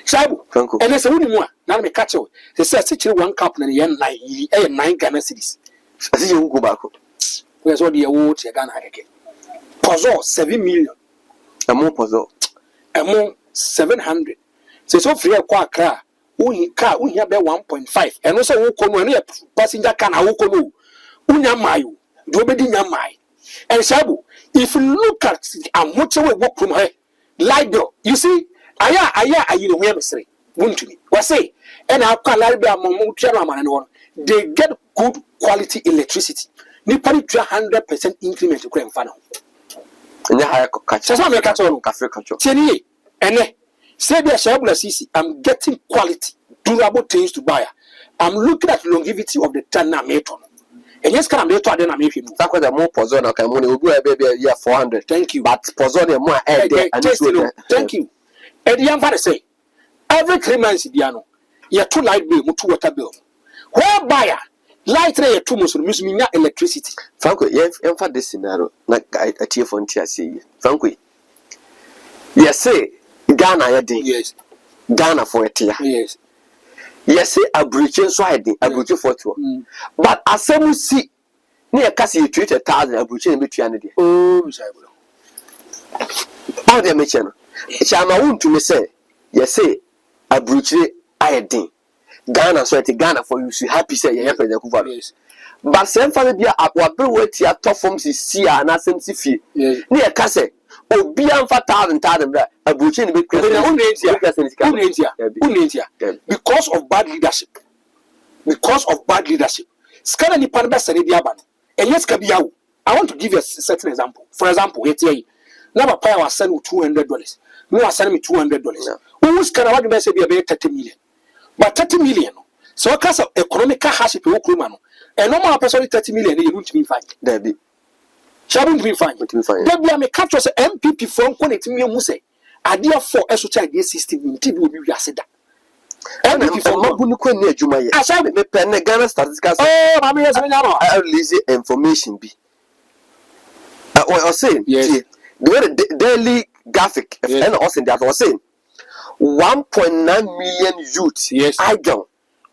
Shabu, and there's a woman now me catch you. They say, one cup and nine Ghana cities. I see you go back. Where's all the awards you're gonna again? Puzzle 7 million. A more puzzle. A more 700. So free a car. Car, we have 1.5. And also, who come when a passenger can who come. Unya mayu, Dobedi Yamai. And Shabu, if you look at and what you walk from her, like you see, you know, where say, won't me. Was say, and our Calabia Momo they get good quality electricity. Nipani 100% increment to claim funnel. And I catch some cafe culture. Teni, and say the Shabula CC, I'm getting quality, durable things to buy. I'm looking at longevity of the Tana Meton. And yes, can I make to make him? That was a more pozon. Okay, money will go a baby a year 400. Thank you. But pozon more thank you. And the young father say, every 3 months, Diano, you 2 light bill, 2 water bill. Where buyer light ray 2 months will mean electricity. Franco, yes, and for this scenario, like a tear for TSC. Franco, yes, say Ghana, yes, Ghana for a tear, yes. Yes, say a breaching swiding, a breaching for 2. But as some see near Cassie treat 1,000 a breaching between the oh, how they mention. Chama won't to me say, yes, say a breaching iodine. Ghana, so Ghana for you, happy say, yes. But same for the up what wait here, top forms is see and as some fee. Near Casse, oh, be on 4,000 a breaching because of bad leadership. Because of bad leadership. Scanning the Panama Sanadiaban. And yes, Kabiao. I want to give you a certain example. For example, now pay was send $200. No, I send me $200. Who's can I want to be about 30 million? But 30 million. So, because of economic hardship, and no more person 30 million, you won't be fine. Debbie. Shall be fine. Debbie, I may catch us MPP from connecting me, Muse. I therefore, as such idea system in TV will be said. MPP from Mabunukwe near Jumaya. I shall be pen Ghana statistics. Oh, I release information be. What I was saying, yes. The daily graphic, and also that was saying 1.9 million youths. Yes, I don't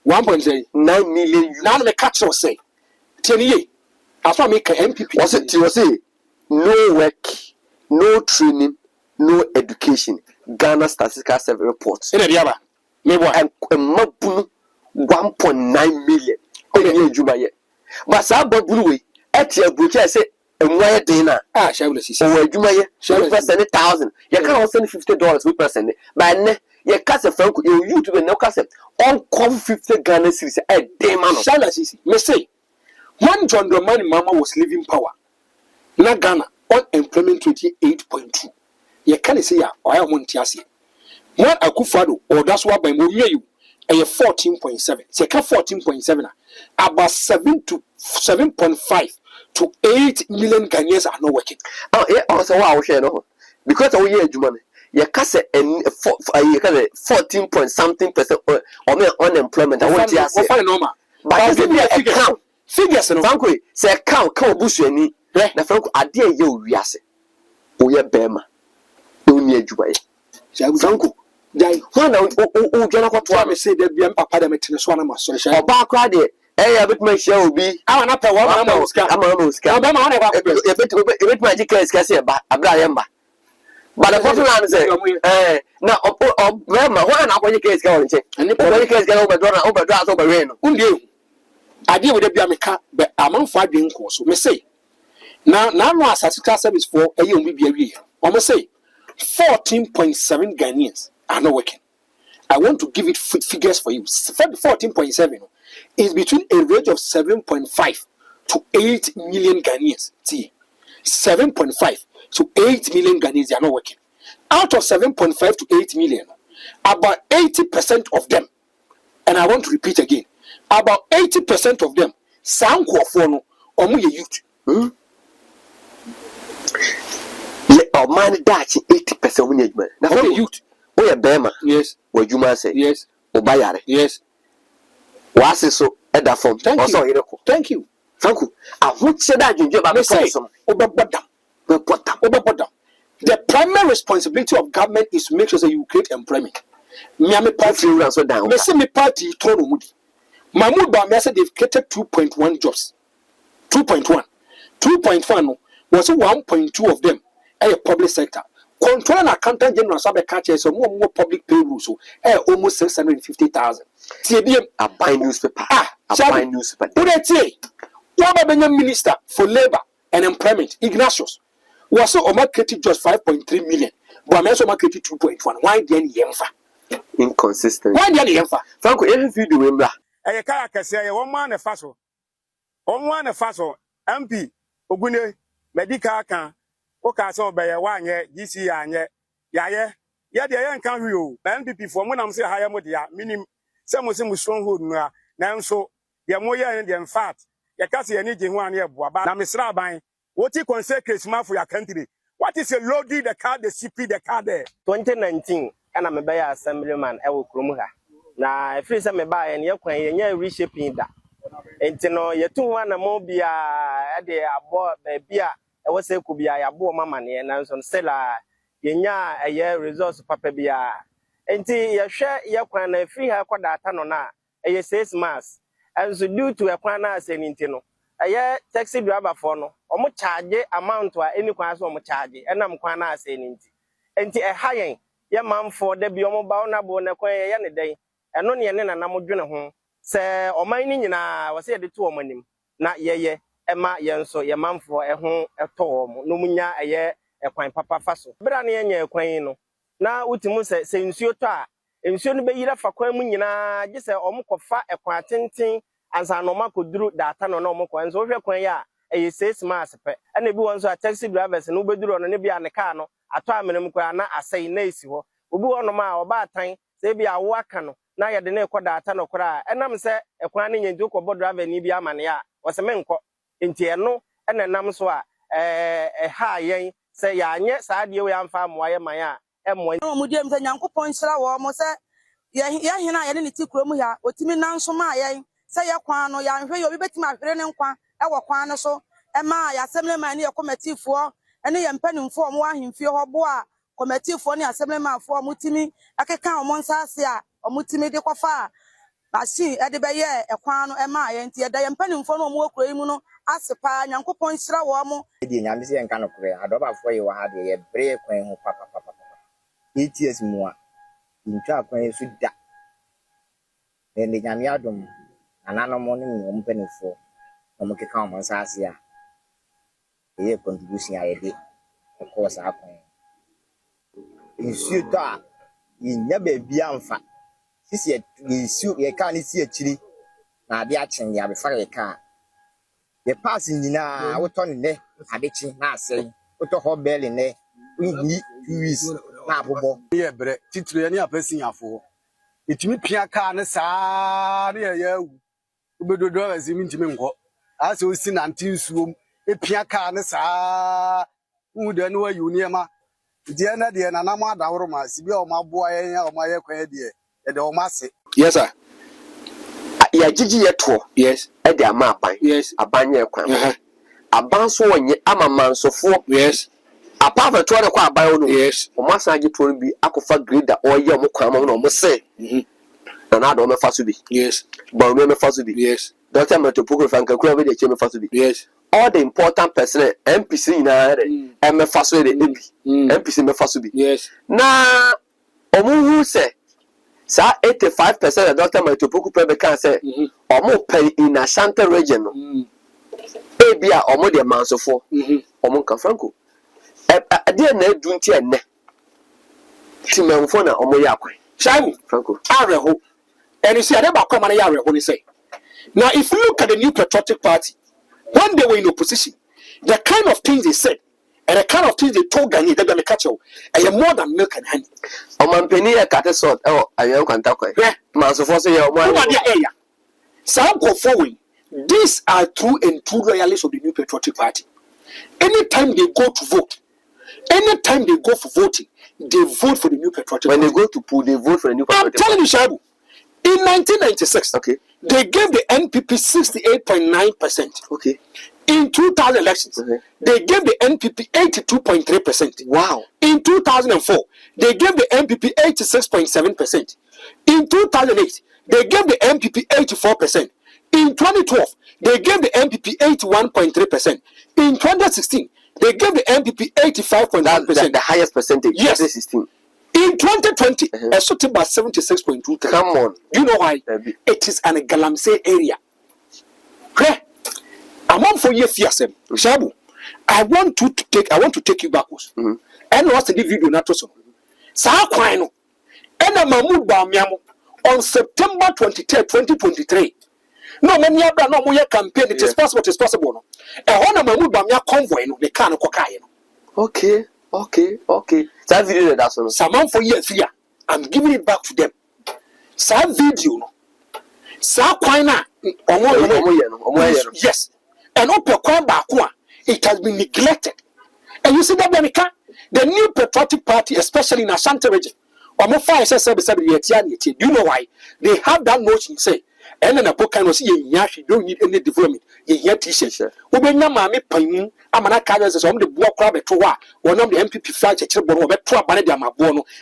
1.9 million youths. Now the catch us say 10 years. That's why make MPP. Was it? You say no work, no training, no education. Ghana Statistical Survey reports. In the other, maybe and 1.9 million. Okay, but some blue at your butcher say. And why dinner? Shall we see? Oh, you may shall we send 1,000? You can't send $50 we person. But your cousin Franco, you to be no cousin. On call 50 Ghana cities a day, man. Shall I see? May say, one John Dramani Mama was leaving power. Na Ghana, unemployment 28.2. You can't say, I want to see. One Akufado, or that's what by you. And 14.7. Second 14.7. About 7 to 7.5 to 8 million Ghanaians are not working. Oh, yeah, also I will share no. Because of year money. You can say 14 point something percent or unemployment. I want to say normal. But give me a count. Figures no. Franco say count bush any. Na Franco ade ye owiase. Oye bema. No ni adwuma ye. Franco dai one o dwana kwato am say da bia papa da metene so na maso hye oba akra de a bit my share obi awana pa wa ma uska oba ma wana kwa bit my jika iska say ba abra yemba but the photo land say na ma wana akwa jika iska wonche ani pa jika iska obadwa so bawe no undie ade we da bia meka be amanfo adwen ko so me say na no asasika service for eye obi bia wie o me say 14.7 Ghanaians are not working. I want to give it figures for you. 14.7 is between a range of 7.5 to 8 million Ghanaians. See, 7.5 to 8 million Ghanaians are not working. Out of 7.5 to 8 million, about 80% of them, and I want to repeat again, about 80% of them, youth. or man dachi 80% when you now okay, youth. Oh, Bema. Yes. What you must say. Yes. Obayare. Yes. Was it so at that form? Thank you. Thank you. Thank you. I would say that you about the primary responsibility of government is to make sure that you create employment. Me party so down. Me say me party throw no mudi. Mahmoud Bawumia said they've created 2.1 jobs. 2.1. 2.1 was 1.2 of them a public sector. Control and accountant general sabe catch some more public payroll so almost 650,000. I buy newspaper. I buy newspaper. What minister for labor and employment, Ignatius, was so marketed just 5.3 million, but I'm also marketed 2.1. Why then Yemfa? Inconsistent. Why then Yemfa? Franco, every video in blah. A car can say, one man a faso. One faso, MP, Ogune, Medica can, Okaso by a 1 year, GC and yet, the young can you, MP for when I'm saying higher modia, meaning some of them with stronghold now, so the more and fat. You can't see anything 1 year, but I'm Mr. Bang. What you consecrate for your country? What is a loading the card, the CP, the card there? 2019, and I'm a buyer assemblyman, I will Krumuha. Now, if it's a buy and you're quite a reshaping that. And you know, you're 2 1 a mobia at the above beer. I was say could be a boy mamma and I'm some seller. Yenya a year resource papa beer. And you share your quan a free hair quadra tanona, a 6 months. And so due to a plan as an intino. A year taxi driver for no, or more charge amount to any class or more charge, and I'm quite as an inti. A high young man for the biomo bound bona quay any day, and only an enamel home. Say, or mining in a was here the 2 women, not ye, Emma Yanso, your man for a home at home, no munya a year, a quine papa faso. Brani and your quino. Now, Utimus says, you ta. And soon be either for Quemina, just a omocofa, a quatinting, as a normal could do that no more coins over Quaya, a 6 months, and everyone's a taxi drivers and nobody on a Nibia and a cano, a time and I say, Nacio, who go on a mile about time, they be a wakano, now you're the name that no cry, and I'm say a quaning and duke about driving Nibia mania was a menco in Tiano, and a namswa, a high, say, yes, I do am farm wire maya. No, Mudium and Yanko points almost Yahina and Tikromuya, or Timinan Somaya, say a quano, yan, where you bet my friend and quan, our quano so, and my assemblyman near committee for, and the impending form one in fear of bois, committee for the assemblyman for Mutimi, I can count Monsasia, or Mutimi de Quafa. But she, at the Bayer, a quano, and my, and the impending form of more criminal, as a pan, Yanko points Rawamo. The Yamisi and Canopy, I don't know where you had a brave queen, papa. 8 years more in track when you should die. Then the Yamiadum, another morning, open for Omoka Common Sasia. A year contribution I did, of course, I can. In Suta, in never be unfat. This year, you can't see a chili. Now, the action you have before a car. The passing in a what on there, I bet you not say, put a whole bell in there. We need 2 weeks. Yeah, but titri any person for it me pia car na sa na ya wu obedo drivers mi ntimi nko as o si na ntinsuom e pia car na sa wu de no ayu niema de na na ma adaworo ma si bi o ma boa ya o ma ye kwan de e de o ma se. Yes sir. Ya gigi yeto Yes. E de ama aban. Yes. Aban ye kwan. Aban so onye amamanso yes. Apart from trying to quite buy on yes, or must I get to be aqua grade that all your crime on must say. And I don't know fast to be. Yes, but remember fast to be. Yes, Dr. Matopogo Frank and Craven, the fast to be. Yes, all the important person MPC in a fast way, MPC me fast to be. Yes, now, Omu say, sir, 85% of Dr. Matopogo Prebe can say, or more pay in a Santa region. Abia or more the amounts of 4 or Monka Franco. I didn't know doing tea and Timon or Moyakwe. Shine, Franco. Areho. And you see, I never come on a yard when you say. Now, if you look at the new patriotic party, when they were in opposition, the kind of things they said and the kind of things they told Ghanaians they're going to catch you, and you're more than milk and honey. Oh, man, penny a cat sort. Oh, I don't talk. Yeah, Master Fossey, your one area. Some go forward. These are true and true loyalists of the new patriotic party. Anytime they go to vote, Anytime they go for voting, they vote for the New Patriotic When Party. they go to pool, they vote for the New I'm Patriotic telling Party. you, Shabu, in 1996, Okay. they gave the NPP 68.9%. Okay. In 2000 elections, they gave the NPP 82.3%. Wow. In 2004, they gave the NPP 86.7%. In 2008, they gave the NPP 84%. In 2012, they gave the NPP 81.3%. In 2016, they gave the NPP 85.1%. That's the highest percentage. Yes. 2016. In 2020, a sort of 76.2. Come on. You know why? It is an Galamsey area. Where? I'm on for year fearsome. Shabu, I want to take you backwards. And what's the video not so? Sa kwano. And Mahmoud Bamiamo on September 23rd, 2023. No, many abra no more campaign. It is possible. It is possible. No. A Hona Mahmoud Bamia convoy no they can't kokai. Okay. That video that's on. Some for year fear. I'm giving it back to them. Sa video no. Sa kwana. Yes. And it has been neglected. And you see that the New Patriotic Party, especially in Ashanti region, do you know why? They have that notion, say, and then a book can see you don't need any development. You hear t-shirts. Ubenya mami pain, amana carriers on the block crab at one of the MPP flights at the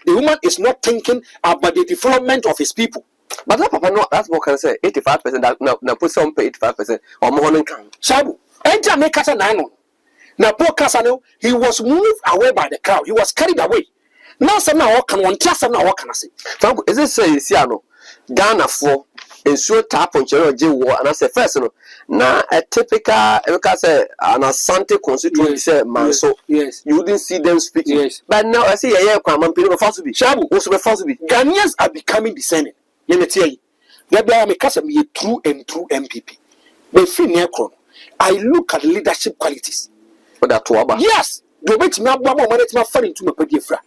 woman is not thinking about the development of his people. But that papa no, that's what can say 85% that now put some pay 85% or more than count. Shabu, enter make us a nano. Now poor Casano, he was moved away by the crowd. He was carried away. Now some now can one just now what can I say? Is it say Siano Ghana for ensure tap on Chero J war and I say first no now a typical say an Asante constituency say Manso. Yes. You wouldn't see them speaking. Yes. But now I see a come and people first to be Shabu also be first to be Ghanaians are becoming discerning. Let me tell you. That I am a true and true MPP. But free Necron, I look at leadership qualities. For that to yes, do bet me abba mo manage my friend into my pedifra.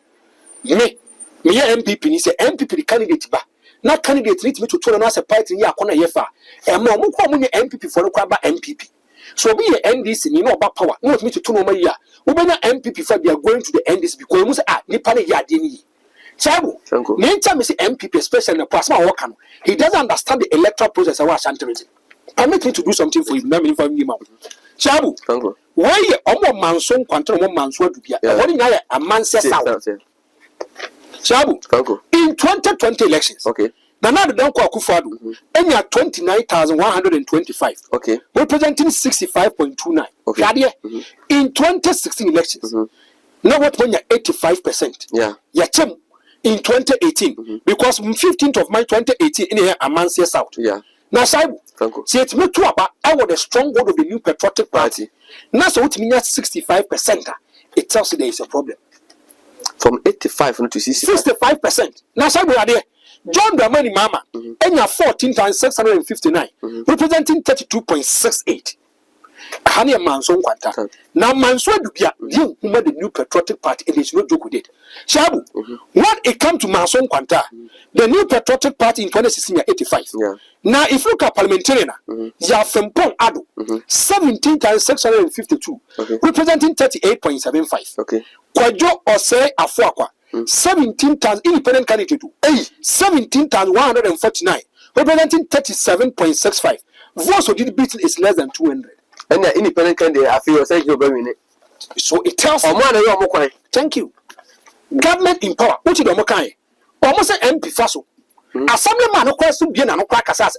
Me MPP ni say MPP candidate ba. Na candidate need me to turn as a party ya kona yefa. E mo mo kwa munye MPP for no kwa ba MPP. So be a NDC ni no ba power. No me to turn o ma ya. Wo benya MPP for they are going to the NDC because mu say nipa ne ya de ni. Chabu, nature me say MPP, especially in the past, he doesn't understand the electoral process. Permit me to do something for you. Chabu, why you almost manson control one man's word to be a man says out. Chabu, in 2020 elections, okay. Now the don't call Kufadu, and you are 29,125, okay, representing 65.29. Okay. In 2016 elections, now what when you're 85%, yeah, you're in 2018, because 15th of May 2018 in here a man says out. Yeah. Now, see it's me to about I was the strong word of the New Patriotic Party. Now, so it means 65%. It tells you there is a problem. From 85 to 65%. Now, so we are there. John Dramani Mama, and you're 14,659, representing 32.68. Hania Manson Quanta. Now Manso Dubia, you who made the New Patriotic Party, and there's no joke with it. Shabu, when it comes to Manson Quanta, the New Patriotic Party in 2016 85. Yeah. Now, if you look at parliamentarian, you have Fempong Ado, 17,652, representing 38.75. Okay. Kwajo Ose Afuakwa, 17,000 independent candidate, 17,149, representing 37.65. Votes of the beating is less than 200. And the independent candidate, I feel saying you're very minute. So it tells you. Thank you. Government in power. What you do, Mokai? Almost an MP Faso. Assemblyman, no question, be an crack as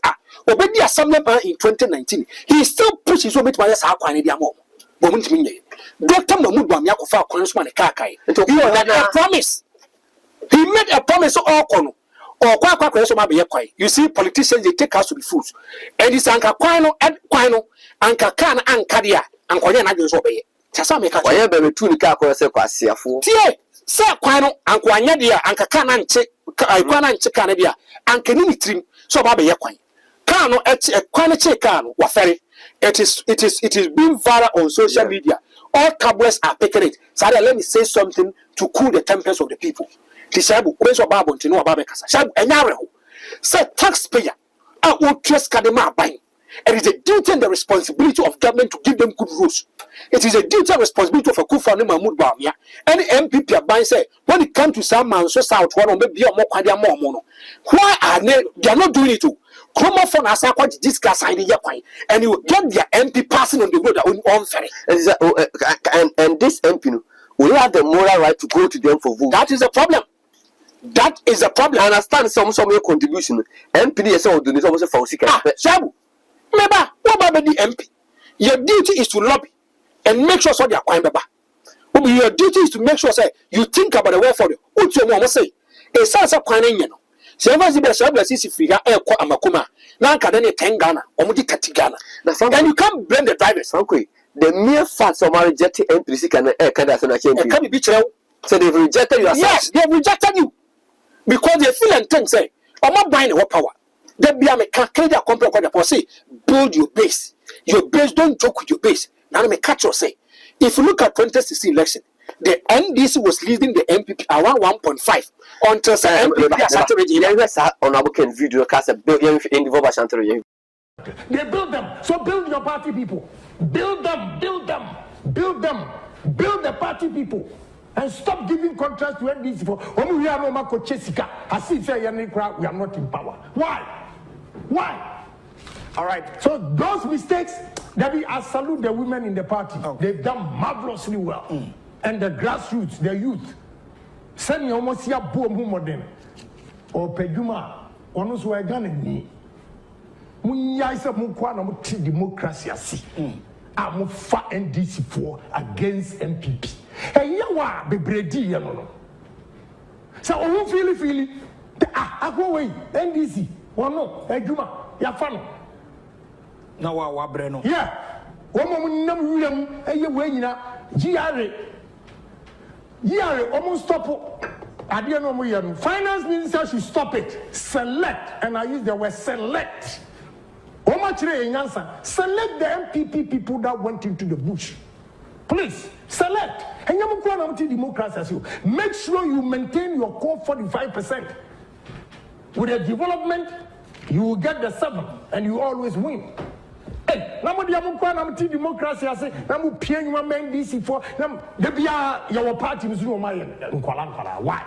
obey assemblyman in 2019. He still pushes so much my ass out. Moment me. Dr. Mahmoud Bamiako for Congressman Kakai. He made a promise. He made a promise to all Kono. Or you see, politicians they take us to be fools. And it's Anka Quino and Quino, Anka Kan and Kadia, and Koyan against obey. Tasameka, I have a two car Quasia for. Tie, Sir Quino, and Quanadia, Anka Kan and Canadia, and Canini trim, so Baba Yaquine. Cano at a Quanache Cano, Waferi. It is being viral on social media. All tabloids are picking it. So let me say something to cool the tempers of the people. Tishabu, Obeso Babon, to know about Shabu, and Yaro. Say taxpayer, I will trust Kadema buying. It is a duty and the responsibility of government to give them good rules. It is a duty and responsibility of a Kufa and Mahmoud Bawumia. Any MPP are say when it comes to some man so south one or maybe more mono. Why are they are not doing it too? Chroma phone as I quite discuss and you get their MP passing on the road on ferry. And this MP will have the moral right to go to them for vote. That is the problem. That is a problem. I understand some your contribution. MP is all doing almost for sick. Shabu, remember, what about the MP? Your duty is to lobby and make sure so they are quite baba. Your duty is to make sure say you think about the way for you. What you want to say? A sense of planning, you know. So if you say you figure airport amakuma, now can any 10 Ghana or maybe 30 Ghana. Then you can't blame the drivers. Okay. The mere fact of rejecting MP can be so they've rejected you. Yes, they've rejected you. Because they feel and think, say, I'm not buying what power. They be a mechanical company say, build your base. Your base, don't joke with your base. Now let me catch you say. If you look at 2016 election, the NDC was leading the MPP around 1.5 until some MPP on our video cast a billion in the They build them. So build your party people. Build them, build them, build them. Build the party people. And stop giving contrast to NDC for when we are no Marco Chesica. I see say we are not in power. Why? Why? All right. So those mistakes, Debbie, I salute the women in the party. Okay. They've done marvelously well. And the grassroots, the youth. Send me almost here boom modern. Or Pejuma, one who's were gone me. Munya is a mukwana muti democracy. I'm for NDC for against MPP. Hey, you are be bredy, you know. So, who feel I go away, NDC, one no, hey, Juma, ya fan. Now, what Breno? Yeah, one moment, William, hey, you way, GRA, almost stop. I didn't know William. Finance Minister should stop it. Select, and I use the word select. Select the MPP people that went into the bush. Please, select. And you democracy. Make sure you maintain your core 45%. With the development, you will get the 7 and you always win. Hey, democracy. I say, DC for your party. Why?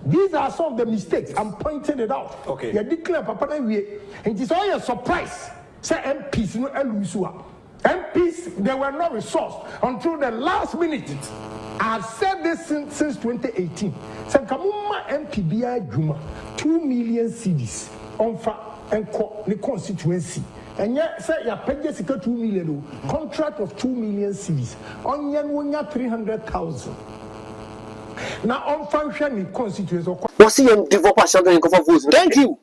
These are some of the mistakes. I'm pointing it out. Okay. You declare Papa and it is all a surprise. Say MPs, no Elusua. MPs, they were not resourced until the last minute. I've said this since 2018. Say Kamuma MPBI Juma 2 million CDs on the constituency. And yet say your pay 2 million contract of 2 million CDs. On yan 300,000. Now, on function constituency. What's he in developer something for votes? Thank you.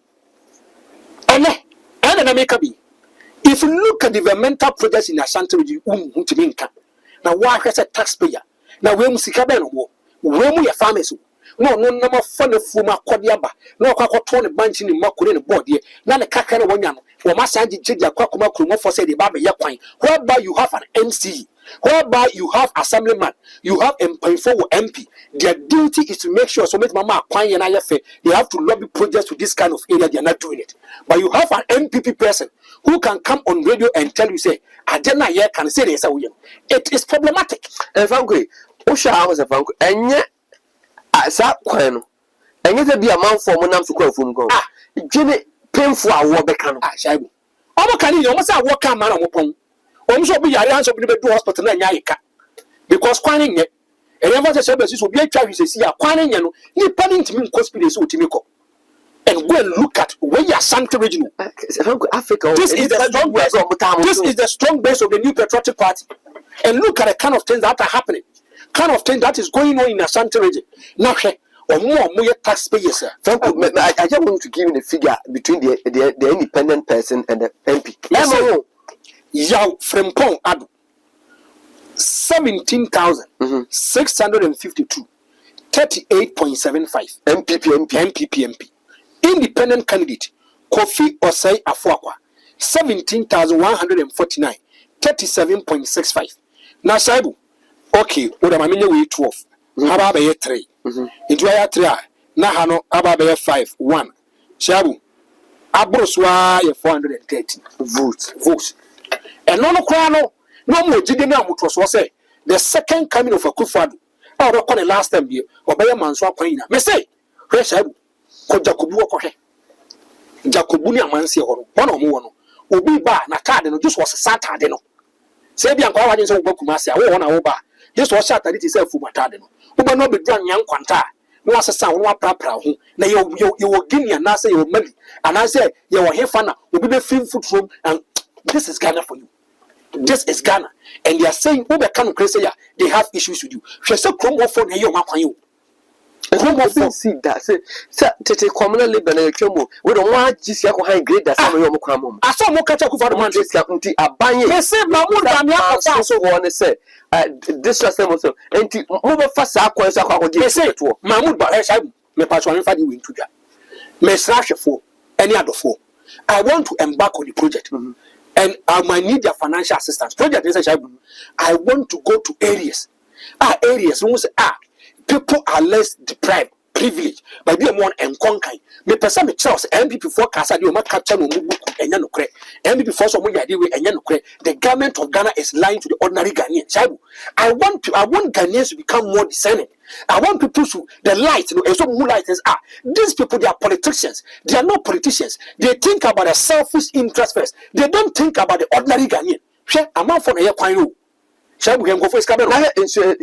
And if you look at developmental projects in Ashanti region, now why has a taxpayer? Now we must have we farmers. No number fund of Fuma Kodiaba, no Kakotone bunch in Makuri in the body, none a Kakana Wanyan, or Masanji Jidia Kwakuma Kumo for say the Baba Yakwine, whereby you have an MC. Whereby you have assemblyman, you have MP. Their duty is to make sure so make Mama acquire an IFA. They have to lobby projects to this kind of area. They are not doing it. But you have an MPP person who can come on radio and tell you, say, I don't know yet can say this. It is problematic. And frankly, Osha was a frank, and yet, I sat when, and yet be a man for one to call from go. Jimmy, painful, I walk back. Shabu. All can you almost walk a man upon. Also, be a answer to the hospital and Yaika. Because quaning it, and ever services will be a child, you see, a quaning you planning to mean conspiracy with Timiko. And go and look at where your Santa regional Africa. This is the strong base of the new patriotic party. And look at the kind of things that are happening, kind of things that is going on in the Santa region. Now, or more taxpayers. I just want to give you the figure between the independent person and the MP. Yaw Frempong Adu 17,652 38.75 MPP. Independent candidate Kofi Osei Afuakwa 17,149 37.65. Now Saibu, okay, Oda Mamile we 12. Haba be 3. Into ya 3. Na hano aba be 5 1. Shabu. Abroswa ye 430 votes. And no crano, no more Jidina Mutros was say the second coming of a Kufadu. I will call the last time year or by a man's queen. May say, Resha Kojakubu Kohe Jacobunia Mansi or one or more. Ubi ba na card and just was a Satadeno. Sabian Kawajan so Bokumasi, I won't over. Just was shot at it itself for Matadeno. Who will not be drunk young Quanta. No as a sound, no prapra. Now you will give me and I say your money. And I say, you are here fana, will be the film foot room, and this is Ghana for you. This is Ghana. And they are saying, oh, they can't crazy, they have issues with you. She said, come off on your map on you. Come off, see that. Say, Tete commonly live in a chemo. We don't want to see how great that some of your mocam. I saw more catch up for the man. A bang. They say, Mahmoud, so want to say, this was them also. And over fast, I say to Mahmoud, but I may pass one if I do into that. May slash for any other four. I want to embark on the project. And I might need their financial assistance. Project is I want to go to areas. Areas who say, people are less deprived, privileged, but they want and conquer. Me person me Charles MPP for Casa you might capture no book and yanokre. MPP for some way and yanokre. The government of Ghana is lying to the ordinary Ghanaian. I want Ghanaians to become more discerning. I want people to the light, and some who light is these people, they are politicians. They are not politicians. They think about their selfish interest first. They don't think about the ordinary Ghanaian. Share a man for a year. Shall we go for his cabinet? And so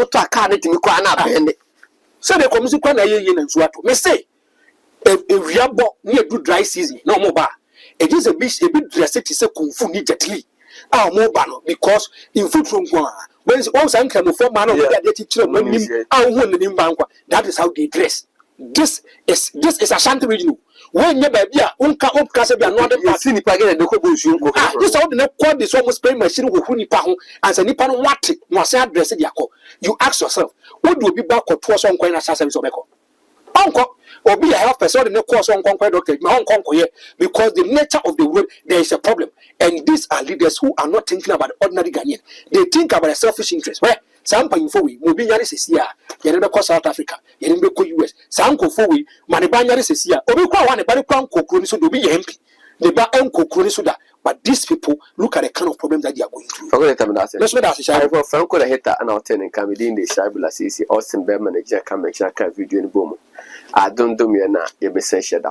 to a carnet in Quana. So the commission can and Swato. May say, if we are near good dry season, no more bar. It is a bit dressed, it's a kung fu immediately. Our mobile because in food from Guana. When once I come from man of the teacher, that is how they dress. This is a shanty region. When you baby, unka upcast and not a city again, the Kobushun. This all the not quite this almost spray machine who Hunipahu as a Nippon what was addressed Yako. You ask yourself, what will be back or twas on coin assassins of Echo? Uncle, or be a half person in the course on conquer doctor, my own conquer here, because the nature of the world there is a problem. And these are leaders who are not thinking about ordinary Ghanaian. They think about a selfish interest. Where some point for we, Mubianis is here, you never call South Africa, you never call US, some go for we, Manibanyaris is here, or we call one a very crown cocoon, to be MP. The bar uncle Kurisuda. But these people look at the kind of problems that they are going through. That's what I say. I will Franco the hater and out and come within the Shabula CC, Austin Bear manager, come make sure video in boom. I don't do me now, you be said.